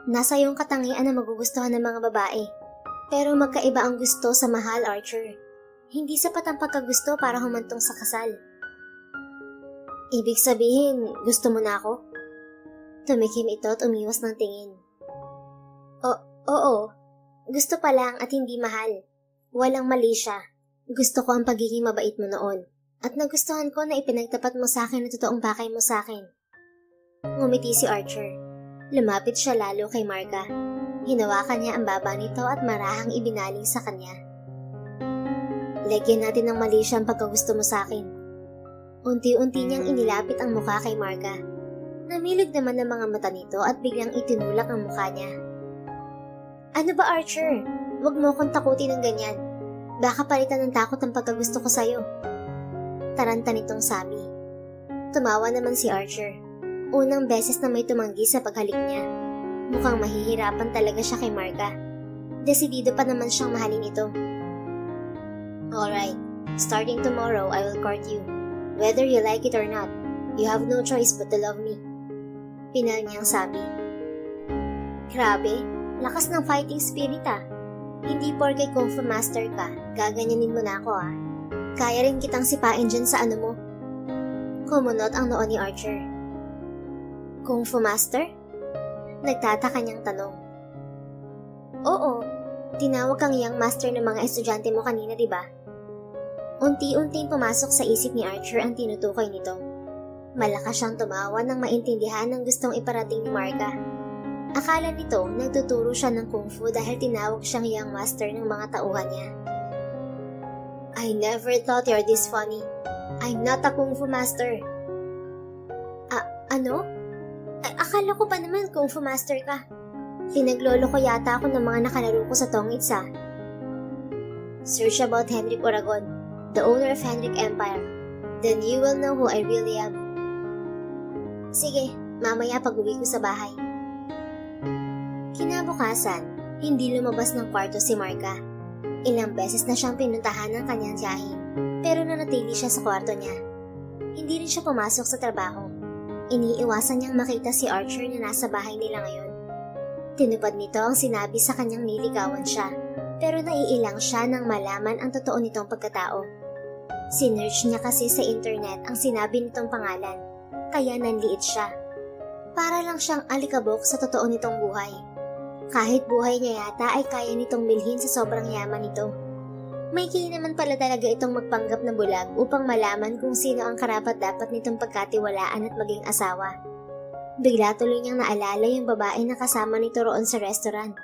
Nasa iyong katangian na magugustuhan ng mga babae. Pero magkaiba ang gusto sa mahal, Archer. Hindi sapat ang pagkagusto para humantong sa kasal. Ibig sabihin, gusto mo na ako? Tumikim ito at umiwas ng tingin. Oo. Gusto pa lang at hindi mahal. Walang mali siya. Gusto ko ang pagiging mabait mo noon. At nagustuhan ko na ipinagtapat mo sa akin ang totoong pakay mo sa akin. Ngumiti si Archer. Lumapit siya lalo kay Marga. Hinawakan niya ang baba nito at marahang ibinaling sa kanya. Lagyan natin ng mali siya ang pagkagusto mo sa akin. Unti-unti niyang inilapit ang mukha kay Marga. Namilig naman ang mga mata nito at biglang itinulak ang mukha niya. Ano ba, Archer? Huwag mo akong takutin ng ganyan. Baka palitan ng takot ang pagkagusto ko sa'yo. Taranta nitong sabi. Tumawa naman si Archer. Unang beses na may tumanggi sa paghalik niya. Mukhang mahihirapan talaga siya kay Marga. Desidido pa naman siyang mahalin ito. Alright, starting tomorrow I will court you. Whether you like it or not, you have no choice but to love me. Pinal niyang sabi. Grabe, lakas ng fighting spirit ah. Hindi porke kung fu master ka, gaganyanin mo na ako ah. Kaya rin kitang sipain dyan sa ano mo. Kumunot ang noo ni Archer. Kung fu master? Nagtataka niyang tanong. Oo, tinawag kang young master ng mga estudyante mo kanina, diba? Unti-unting pumasok sa isip ni Archer ang tinutukoy nito. Malakas siyang tumawa nang maintindihan ang gustong iparating ni Marga. Akala nito nagtuturo siya ng kung fu dahil tinawag siyang young master ng mga tauhan niya. I never thought you're this funny. I'm not a kung fu master. Ano? Akala ko pa naman kung fu master ka. Pinaglolo ko yata ako ng mga nakalaro ko sa Tongits ah. Search about Henrik Oragon, the owner of Henrik Empire. Then you will know who I really am. Sige, mamaya pag-uwi ko sa bahay. Kinabukasan, hindi lumabas ng kwarto si Marga. Ilang beses na siyang pinuntahan ng kanyang tiyahin, pero nanatili siya sa kwarto niya. Hindi rin siya pumasok sa trabaho. Iniiwasan niyang makita si Archer na nasa bahay nila ngayon. Tinupad nito ang sinabi sa kanyang niligawan siya, pero naiilang siya nang malaman ang totoo nitong pagkatao. Sinearch niya kasi sa internet ang sinabi nitong pangalan, kaya nanliit siya. Para lang siyang alikabok sa totoo nitong buhay. Kahit buhay niya yata ay kaya nitong bilhin sa sobrang yaman nito. May kaya naman pala talaga itong magpanggap na bulag upang malaman kung sino ang karapat-dapat nitong pagkatiwalaan at maging asawa. Bigla tuloy niyang naalala yung babae na kasama nito roon sa restaurant.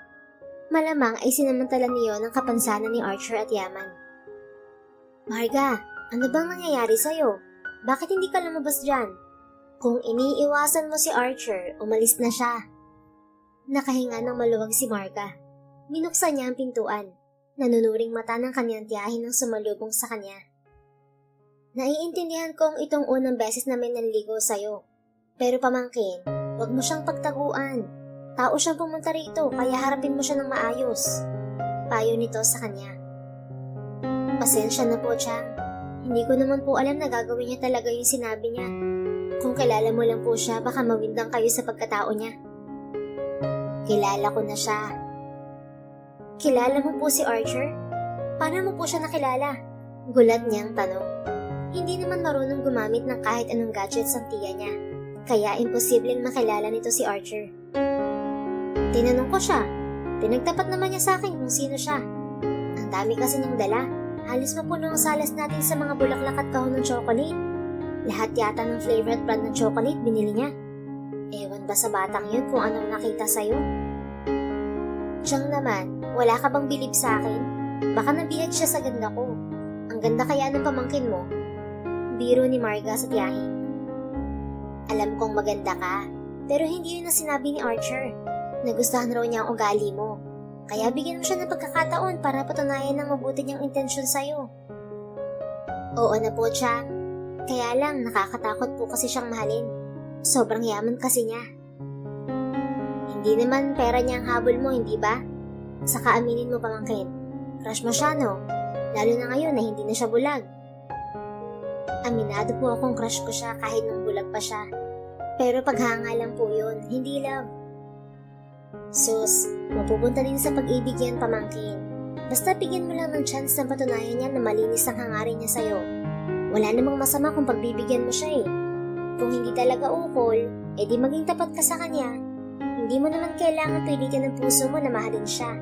Malamang ay sinamantala niyo ng kapansanan ni Archer at Yaman. Marga, ano bang nangyayari sa'yo? Bakit hindi ka lumabas dyan? Kung iniiwasan mo si Archer, umalis na siya. Nakahinga ng maluwag si Marga. Binuksan niya ang pintuan. Nanunuring mata ng kanyang tiyahin nang sumalubong sa kanya. Naiintindihan kong itong unang beses na may nanligaw sa'yo. Pero pamangkin, huwag mo siyang pagtaguan. Tao siyang pumunta rito, kaya harapin mo siya ng maayos. Payo nito sa kanya. Pasensya na po, Chang. Hindi ko naman po alam na gagawin niya talaga yung sinabi niya. Kung kilala mo lang po siya, baka mawindang kayo sa pagkatao niya. Kilala ko na siya. Kilala mo po si Archer? Paano mo po siya nakilala? Gulat niyang tanong. Hindi naman marunong gumamit ng kahit anong gadgets ang tiya niya, kaya imposibleng makilala nito si Archer. Tinanong ko siya. Pinagtapat naman niya sa akin kung sino siya. Ang dami kasi niyang dala. Halos mapuno ang salas natin sa mga bulaklak at kahon ng chocolate. Lahat yata ng favorite brand ng chocolate binili niya. Ewan ba sa batang yun kung anong nakita sa'yo? Siyang naman, wala ka bang bilib sa akin? Baka nabihag siya sa ganda ko. Ang ganda kaya ng pamangkin mo? Biro ni Marga sa tiyahin. Alam kong maganda ka, pero hindi yun ang sinabi ni Archer. Nagustuhan raw niya ang ugali mo. Kaya bigyan mo siya ng pagkakataon para patunayan ng mabuti niyang intensyon sa'yo. Oo na po, Chang. Kaya lang, nakakatakot po kasi siyang mahalin. Sobrang yaman kasi niya. Hindi naman pera niya ang habol mo, hindi ba? Saka aminin mo pamangkin. Crush mo siya, no? Lalo na ngayon na hindi na siya bulag. Aminado po akong crush ko siya kahit nung bulag pa siya. Pero paghanga lang po yun, hindi love. Sus, mapupunta din sa pag-ibig yan pamangkin. Basta bigyan mo lang ng chance na patunayan niya na malinis ang hangarin niya sa'yo. Wala namang masama kung pagbibigyan mo siya eh. Kung hindi talaga ukol, edi maging tapat ka sa kanya. Hindi mo naman kailangan pilitin ng puso mo na mahalin siya.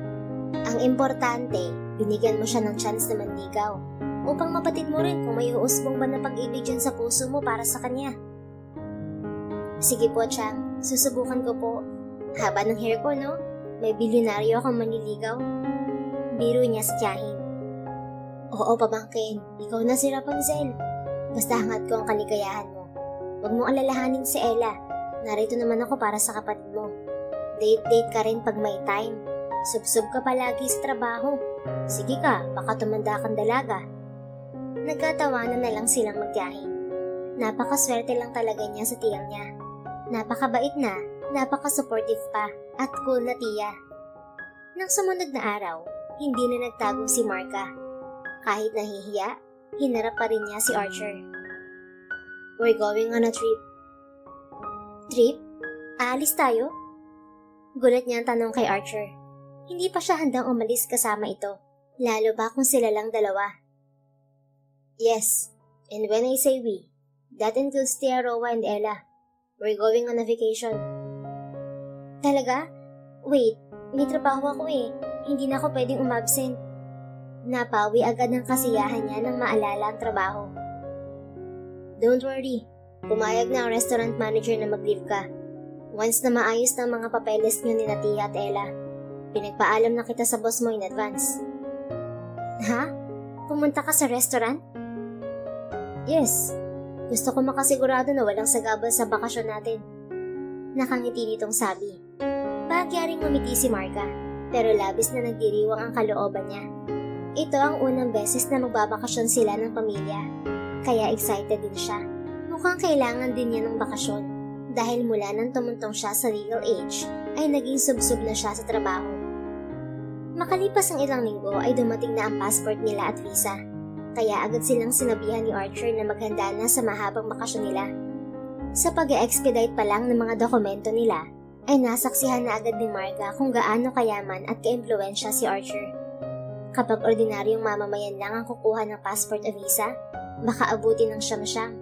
Ang importante, binigyan mo siya ng chance na manligaw. Upang mapatid mo rin kung may uusbong ba na pag-ibig dyan sa puso mo para sa kanya. Sige po, Chang. Susubukan ko po. Haba ng hair ko, no? May bilyonaryo akong manliligaw. Biro niya sa tiyahin. Oo, pamangkin. Ikaw na si Rapunzel. Basta hangat ko ang kaligayahan mo. Huwag mong alalahanin si Ella. Narito naman ako para sa kapatid mo. Date-date ka rin pag may time. Sub-sub ka palagi sa trabaho. Sige ka, baka tumanda kang dalaga. Nagkatawanan na lang silang magtiyahin. Napakaswerte lang talaga niya sa tiyang niya. Napakabait na, napaka-supportive pa, at cool na tiya. Nang sumunod na araw, hindi na nagtago si Marga. Kahit nahihiya, hinarap pa rin niya si Archer. We're going on a trip. Trip? Aalis tayo? Gulat niya ang tanong kay Archer. Hindi pa siya handang umalis kasama ito, lalo ba kung sila lang dalawa. Yes, and when I say we, that includes Tia Rowa and Ella. We're going on a vacation. Talaga? Wait, may trabaho ako eh. Hindi na ako pwedeng umabsent. Napawi agad ng kasiyahan niya nang maalala ang trabaho. Don't worry, pumayag na ang restaurant manager na mag-leave ka. Once na maayos ng mga papeles niyo ni Tia at Ella, pinagpaalam na kita sa boss mo in advance. Ha? Pumunta ka sa restaurant? Yes. Gusto ko makasigurado na walang sagabal sa bakasyon natin. Nakangiti nitong sabi. Bagyaring ngumiti si Marga, pero labis na nagdiriwang ang kalooban niya. Ito ang unang beses na magbabakasyon sila ng pamilya, kaya excited din siya. Mukhang kailangan din niya ng bakasyon, dahil mula nang tumuntong siya sa legal age, ay naging subsub na siya sa trabaho. Makalipas ang ilang linggo ay dumating na ang passport nila at visa. Kaya agad silang sinabihan ni Archer na maghanda na sa mahabang bakasyon nila. Sa pag-expedite pa lang ng mga dokumento nila, ay nasaksihan na agad ni Marga kung gaano kayaman at ka-impluensya si Archer. Kapag ordinaryong mamamayan lang ang kukuha ng passport o visa, baka abutin ng siyam-siyam.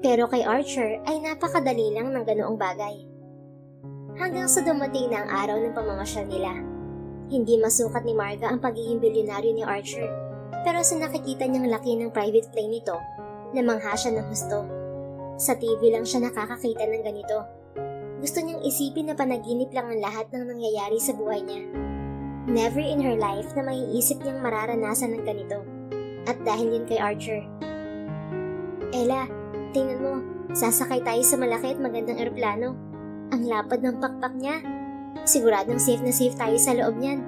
Pero kay Archer ay napakadali lang ng ganoong bagay. Hanggang sa dumating na ang araw ng pamamasyal nila. Hindi masukat ni Marga ang pagiging bilyonaryo ni Archer. Pero sa nakikita niyang laki ng private plane nito, namangha siya ng husto. Sa TV lang siya nakakakita ng ganito. Gusto niyang isipin na panaginip lang ang lahat ng nangyayari sa buhay niya. Never in her life na maiisip niyang mararanasan ng ganito. At dahil yun kay Archer. Ella, tingnan mo, sasakay tayo sa malaki at magandang eroplano. Ang lapad ng pakpak niya. Siguradong safe na safe tayo sa loob niyan.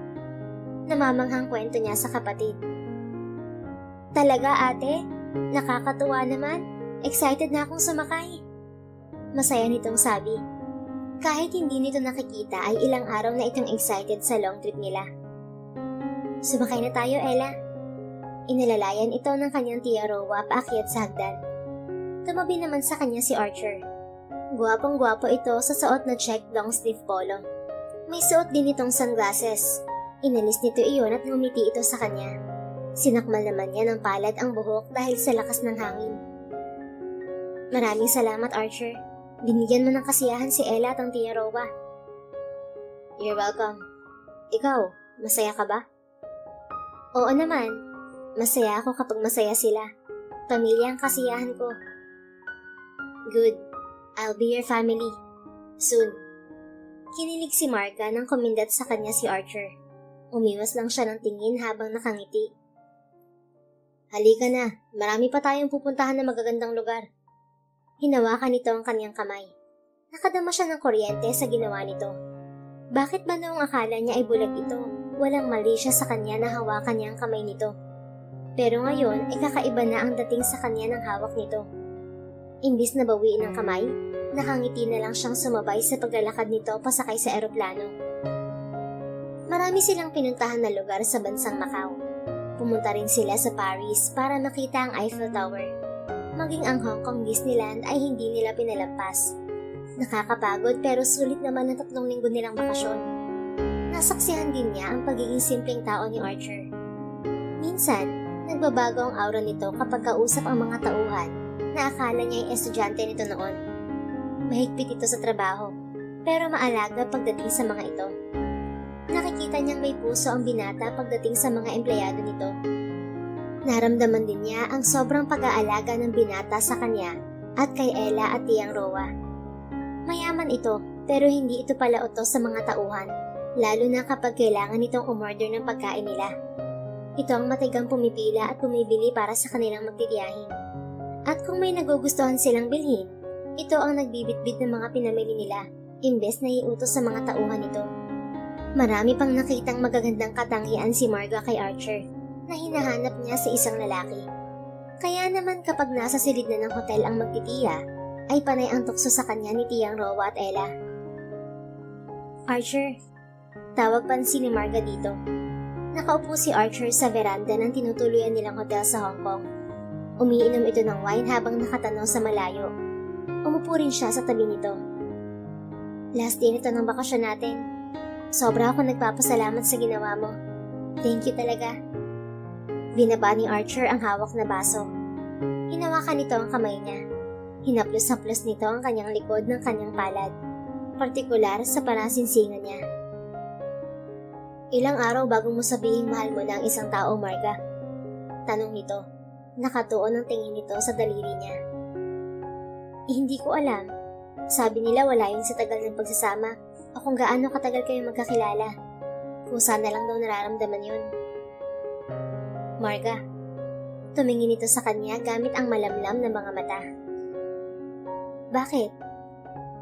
Namamanghang kwento niya sa kapatid. Talaga ate? Nakakatuwa naman. Excited na akong sumakay. Masaya nitong sabi. Kahit hindi nito nakikita ay ilang araw na itong excited sa long trip nila. Sumakay na tayo, Ella. Inalalayan ito ng kanyang tiya Rowa paakyat sa hagdan. Tumabi naman sa kanya si Archer. Guwapong-guwapo ito sa suot na check long sleeve polo. May suot din itong sunglasses. Inalis nito iyon at ngumiti ito sa kanya. Sinakmal naman niya ng palad ang buhok dahil sa lakas ng hangin. Maraming salamat, Archer. Binigyan mo ng kasiyahan si Ella at ang tiya Rowa. You're welcome. Ikaw, masaya ka ba? Oo naman. Masaya ako kapag masaya sila. Pamilya ang kasiyahan ko. Good. I'll be your family. Soon. Kinilig si Marga nang kumindat sa kanya si Archer. Umiwas lang siya ng tingin habang nakangiti. Halika na. Marami pa tayong pupuntahan na magagandang lugar. Hinawakan nito ang kanyang kamay. Nakadama siya ng kuryente sa ginawa nito. Bakit ba noong akala niya ay bulag ito, walang mali siya sa kanya na hawakan niya ang kamay nito? Pero ngayon ay kakaiba na ang dating sa kanya ng hawak nito. Imbis na bawiin ang kamay, nakangiti na lang siyang sumabay sa paglalakad nito pasakay sa eroplano. Marami silang pinuntahan na lugar sa bansang Macau. Pumunta rin sila sa Paris para makita ang Eiffel Tower. Maging ang Hong Kong Disneyland ay hindi nila pinalampas. Nakakapagod pero sulit naman ang 3 linggo nilang bakasyon. Nasaksihan din niya ang pagiging simpleng tao ni Archer. Minsan, nagbabago ang aura nito kapag kausap ang mga tauhan na akala niya ay estudyante nito noon. Mahigpit ito sa trabaho, pero maalaga pagdating sa mga ito. Nakikita niyang may puso ang binata pagdating sa mga empleyado nito. Naramdaman din niya ang sobrang pag-aalaga ng binata sa kanya at kay Ella at tiyang Rowa. Mayaman ito pero hindi ito pala utos sa mga tauhan, lalo na kapag kailangan itong umorder ng pagkain nila. Ito ang matigang pumipila at pumibili para sa kanilang magtitiyahin. At kung may nagugustuhan silang bilhin, ito ang nagbibitbit ng mga pinamili nila, imbes na iutos sa mga tauhan nito. Marami pang nakitang magagandang katangian si Marga kay Archer na hinahanap niya sa isang lalaki. Kaya naman kapag nasa silid na ng hotel ang magtitiya, ay panay ang tukso sa kanya ni tiyang Rowa at Ella. Archer, tawag pansin ni Marga dito. Nakaupo si Archer sa veranda ng tinutuluyan nilang hotel sa Hong Kong. Umiinom ito ng wine habang nakatanaw sa malayo. Umupo rin siya sa tabi nito. Last day nito ng bakasyon natin. Sobra ako nagpapasalamat sa ginawa mo. Thank you talaga. Binaba ni Archer ang hawak na baso. Hinawakan nito ang kamay niya. Hinaplos-haplos nito ang kanyang likod ng kanyang palad, partikular sa parasinsingan niya. Ilang araw bago mo sabihing mahal mo na ang isang tao, Marga? Tanong nito. Nakatuon ang tingin nito sa daliri niya. Hindi ko alam. Sabi nila wala yun sa tagal ng pagsasama o kung gaano katagal kayo magkakilala. Kusa na lang daw nararamdaman yun. Marga, tumingin ito sa kanya gamit ang malamlam na mga mata. Bakit?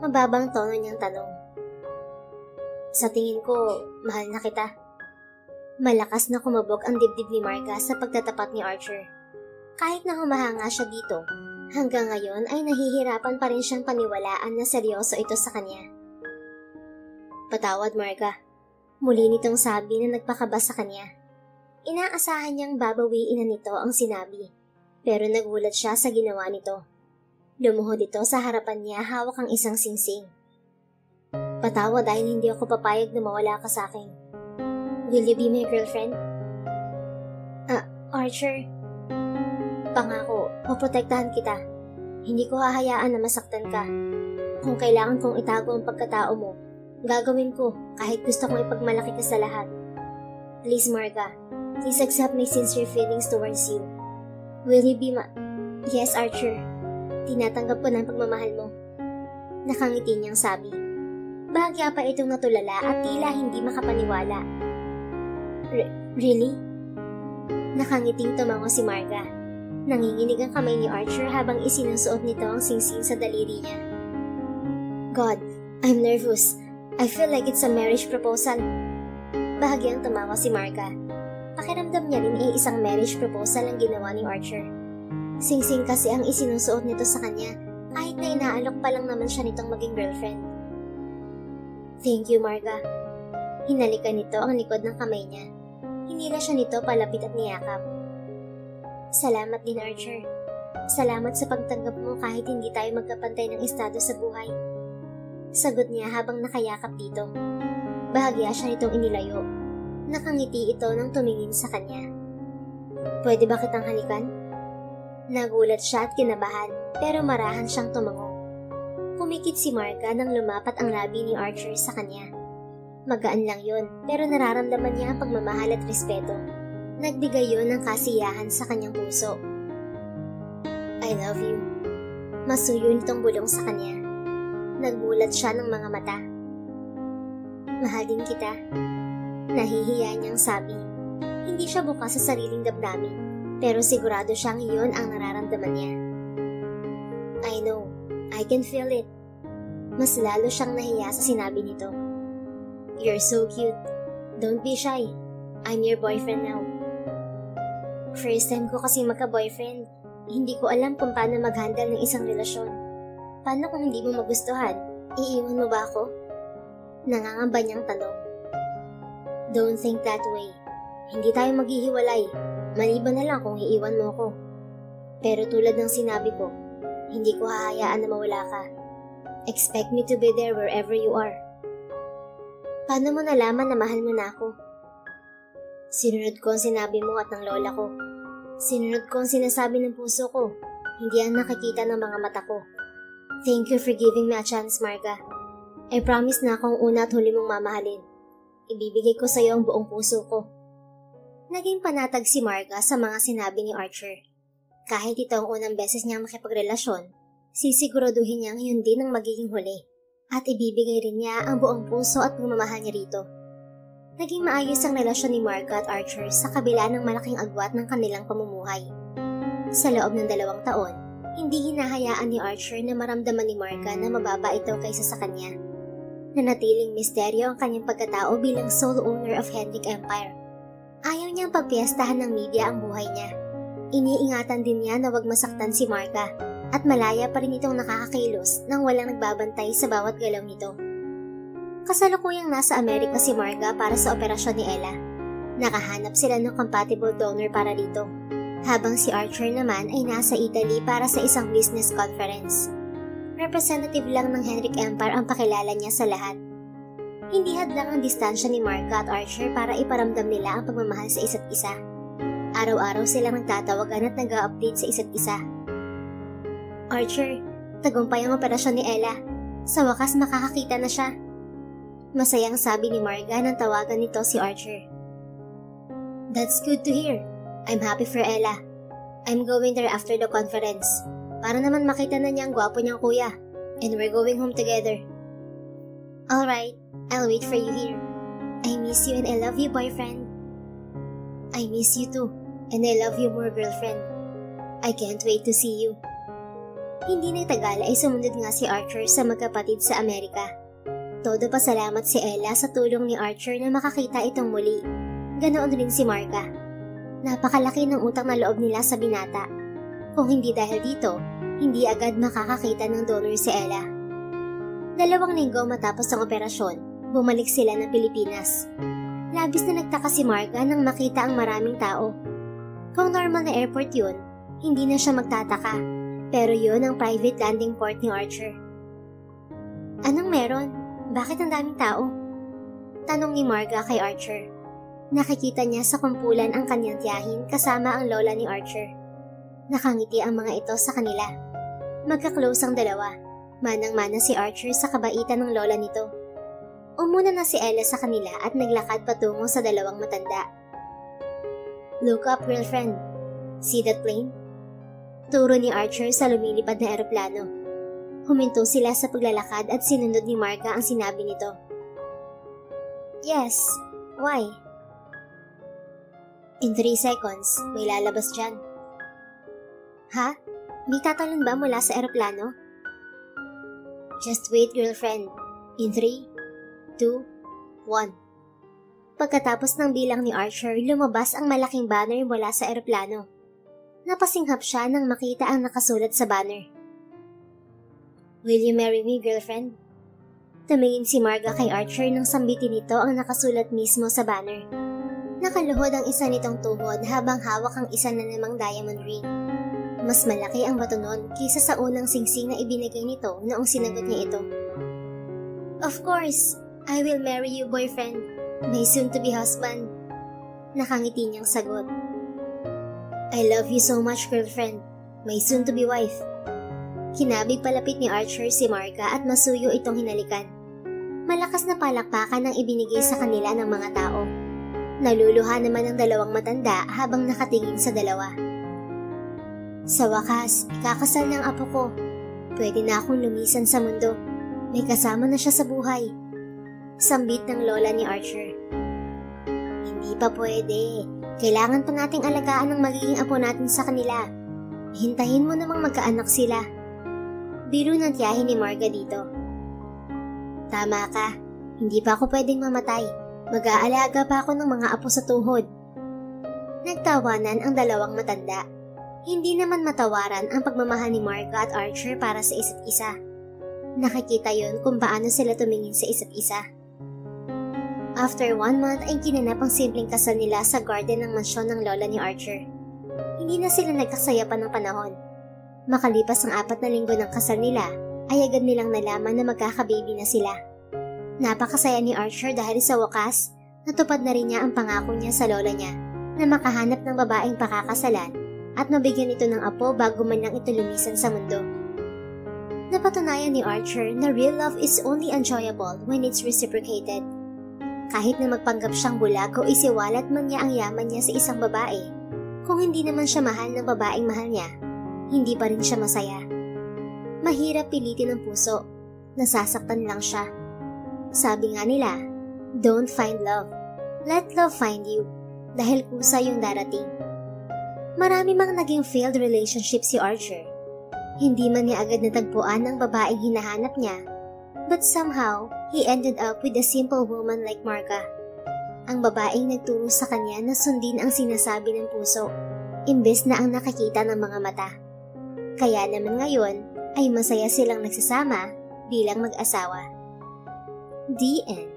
Mababang tono niyang tanong. Sa tingin ko, mahal na kita. Malakas na kumabog ang dibdib ni Marga sa pagtatapat ni Archer. Kahit na humahanga siya dito, hanggang ngayon ay nahihirapan pa rin siyang paniwalaan na seryoso ito sa kanya. Patawad, Marga. Muli nitong sabi na nagpakaba sa kanya. Inaasahan niyang babawiin na nito ang sinabi, pero nagulat siya sa ginawa nito. Lumuhod ito sa harapan niya hawak ang isang singsing. Patawad dahil hindi ako papayag na mawala ka sa akin. Will you be my girlfriend? Archer. Pangako, poprotektahan kita. Hindi ko hahayaan na masaktan ka. Kung kailangan kong itago ang pagkatao mo, gagawin ko kahit gusto kong ipagmalaki ka sa lahat. Please, Marga. Please accept my sincere feelings towards you. Will you be Yes, Archer. Tinatanggap ko na ang pagmamahal mo. Nakangiti niyang sabi. Bahagya pa itong natulala at tila hindi makapaniwala. Really? Nakangiting tumango si Marga. Nanginginig ang kamay ni Archer habang isinusuot nito ang singsing sa daliri niya. God, I'm nervous. I feel like it's a marriage proposal. Bahagyang tumawa si Marga. Pakiramdam niya rin ay isang marriage proposal ang ginawa ni Archer. Singsing kasi ang isinusuot nito sa kanya kahit na inaalok pa lang naman siya nitong maging girlfriend. Thank you, Marga. Hinalikan nito ang likod ng kamay niya. Hinila siya nito palapit at niyakap. Salamat din, Archer. Salamat sa pagtanggap mo kahit hindi tayo magkapantay ng estado sa buhay. Sagot niya habang nakayakap dito. Bahagya siya nitong inilayo. Nakangiti ito nang tumingin sa kanya. Pwede ba kitang halikan? Nagulat siya at kinabahan, pero marahan siyang tumango. Pumikit si Marga nang lumapat ang labi ni Archer sa kanya. Magaan lang yon, pero nararamdaman niya ang pagmamahal at respeto. Nagbigay yon ng kasiyahan sa kanyang puso. I love you. Masuyo nitong bulong sa kanya. Nagmulat siya ng mga mata. Mahal din kita. Nahihiya niyang sabi. Hindi siya bukas sa sariling damdamin, pero sigurado siyang iyon ang nararamdaman niya. I know. I can feel it. Mas lalo siyang nahiya sa sinabi nito. You're so cute. Don't be shy. I'm your boyfriend now. First time ko kasi magka-boyfriend. Hindi ko alam kung paano mag-handle ng isang relasyon. Paano kung hindi mo magustuhan? Iiwan mo ba ako? Nangangamba niyang tanong. Don't think that way. Hindi tayo maghihiwalay. Maliban na lang kung iiwan mo ako. Pero tulad ng sinabi ko, hindi ko hahayaan na mawala ka. Expect me to be there wherever you are. Paano mo nalaman na mahal mo na ako? Sinunod ko ang sinabi mo at ng lola ko. Sinunod ko ang sinasabi ng puso ko, hindi ang nakikita ng mga mata ko. Thank you for giving me a chance, Marga. I promise na akong una at huli mong mamahalin. Ibibigay ko sa iyo ang buong puso ko. Naging panatag si Marga sa mga sinabi ni Archer. Kahit ito ang unang beses niyang makipagrelasyon, sisiguraduhin niyang yun din ang magiging huli. At ibibigay rin niya ang buong puso at pagmamahal niya rito. Naging maayos ang relasyon ni Marga at Archer sa kabila ng malaking agwat ng kanilang pamumuhay. Sa loob ng 2 taon, hindi hinahayaan ni Archer na maramdaman ni Marga na mababa ito kaysa sa kanya. Nanatiling misteryo ang kanyang pagkatao bilang sole owner of Hendrik Empire. Ayaw niyang pagpiyastahan ng media ang buhay niya. Iniingatan din niya na wag masaktan si Marga at malaya pa rin itong nakakakilos nang walang nagbabantay sa bawat galaw nito. Kasalukuyang nasa Amerika si Marga para sa operasyon ni Ella. Nakahanap sila ng compatible donor para dito, habang si Archer naman ay nasa Italy para sa isang business conference. Representative lang ng Hendrik Empire ang pakilala niya sa lahat. Hindi hadlang ang distansya ni Marga at Archer para iparamdam nila ang pagmamahal sa isa't isa. Araw-araw silang nagtatawagan at nag-a-update sa isa't isa. Archer, tagumpay ang operasyon ni Ella. Sa wakas makakakita na siya. Masayang sabi ni Marga nang tawagan nito si Archer. That's good to hear. I'm happy for Ella. I'm going there after the conference. Para naman makita na niya ang gwapo niyang kuya. And we're going home together. Alright, I'll wait for you here. I miss you and I love you, boyfriend. I miss you too. And I love you more, girlfriend. I can't wait to see you. Hindi nagtagal ay sumunod nga si Archer sa magkapatid sa Amerika. Todo pasalamat si Ella sa tulong ni Archer na makakita itong muli. Ganoon rin si Marga. Napakalaki ng utang na loob nila sa binata. Kung hindi dahil dito, hindi agad makakakita ng donor si Ella. 2 linggo matapos ang operasyon, bumalik sila ng Pilipinas. Labis na nagtaka si Marga nang makita ang maraming tao. Kung normal na airport yun, hindi na siya magtataka. Pero yun ang private landing port ni Archer. Anong meron? Bakit ang daming tao? Tanong ni Marga kay Archer. Nakikita niya sa kumpulan ang kanyang tiyahin kasama ang lola ni Archer. Nakangiti ang mga ito sa kanila. Magka-close ang dalawa. Manang-mana si Archer sa kabaitan ng lola nito. Umuna na si Ella sa kanila at naglakad patungo sa 2 matanda. Look up, girlfriend. See that plane? Turo ni Archer sa lumilipad na eroplano. Huminto sila sa paglalakad at sinunod ni Marga ang sinabi nito. Yes, why? In 3 seconds, may lalabas dyan. Ha? May tatalon ba mula sa eroplano? Just wait, girlfriend. In 3, 2, 1. Pagkatapos ng bilang ni Archer, lumabas ang malaking banner mula sa eroplano. Napasinghap siya nang makita ang nakasulat sa banner. "Will you marry me, girlfriend?" Tumingin si Marga kay Archer nang sambitin nito ang nakasulat mismo sa banner. Nakaluhod ang isa nitong tuhod habang hawak ang isa na namang diamond ring. Mas malaki ang bato nun kaysa sa unang singsing na ibinigay nito noong sinagot niya ito. "Of course, I will marry you, boyfriend. My soon-to-be husband." Nakangiti niyang sagot. "I love you so much, girlfriend. My soon-to-be wife." Kinabig palapit ni Archer si Marga at masuyo itong hinalikan. Malakas na palakpakan ang ibinigay sa kanila ng mga tao. Naluluha naman ang dalawang matanda habang nakatingin sa dalawa. "Sa wakas, ikakasal ng apo ko. Pwede na akong lumisan sa mundo. May kasama na siya sa buhay." Sambit ng lola ni Archer. "Hindi pa pwede. Kailangan pa nating alagaan ang magiging apo natin sa kanila. Hintayin mo namang magkaanak sila." Biro ng tiyahin ni Marga dito. "Tama ka. Hindi pa ako pwedeng mamatay. Mag-aalaga pa ako ng mga apo sa tuhod." Nagtawanan ang dalawang matanda. Hindi naman matawaran ang pagmamahal ni Marga at Archer para sa isa't isa. Nakikita yon kung paano sila tumingin sa isa't isa. After 1 month ay kinanap ang simpleng kasal nila sa garden ng mansyon ng lola ni Archer. Hindi na sila nagkasaya pa ng panahon. Makalipas ang 4 na linggo ng kasal nila, ay agad nilang nalaman na magkakababy na sila. Napakasaya ni Archer dahil sa wakas, natupad na rin niya ang pangako niya sa lola niya na makahanap ng babaeng pakakasalan at mabigyan ito ng apo bago man lang ito lumisan sa mundo. Napatunayan ni Archer na real love is only enjoyable when it's reciprocated. Kahit na magpanggap siyang bulag o isiwalat man niya ang yaman niya sa isang babae, kung hindi naman siya mahal ng babaeng mahal niya, hindi pa rin siya masaya. Mahirap pilitin ng puso, nasasaktan lang siya. Sabi nga nila, don't find love, let love find you, dahil kusa yung darating. Marami mang naging failed relationship si Archer. Hindi man niya agad natagpuan ang babaeng hinahanap niya, but somehow, he ended up with a simple woman like Marga. Ang babaeng nagturo sa kanya na sundin ang sinasabi ng puso, imbes na ang nakikita ng mga mata. Kaya naman ngayon, ay masaya silang nagsasama bilang mag-asawa. The end.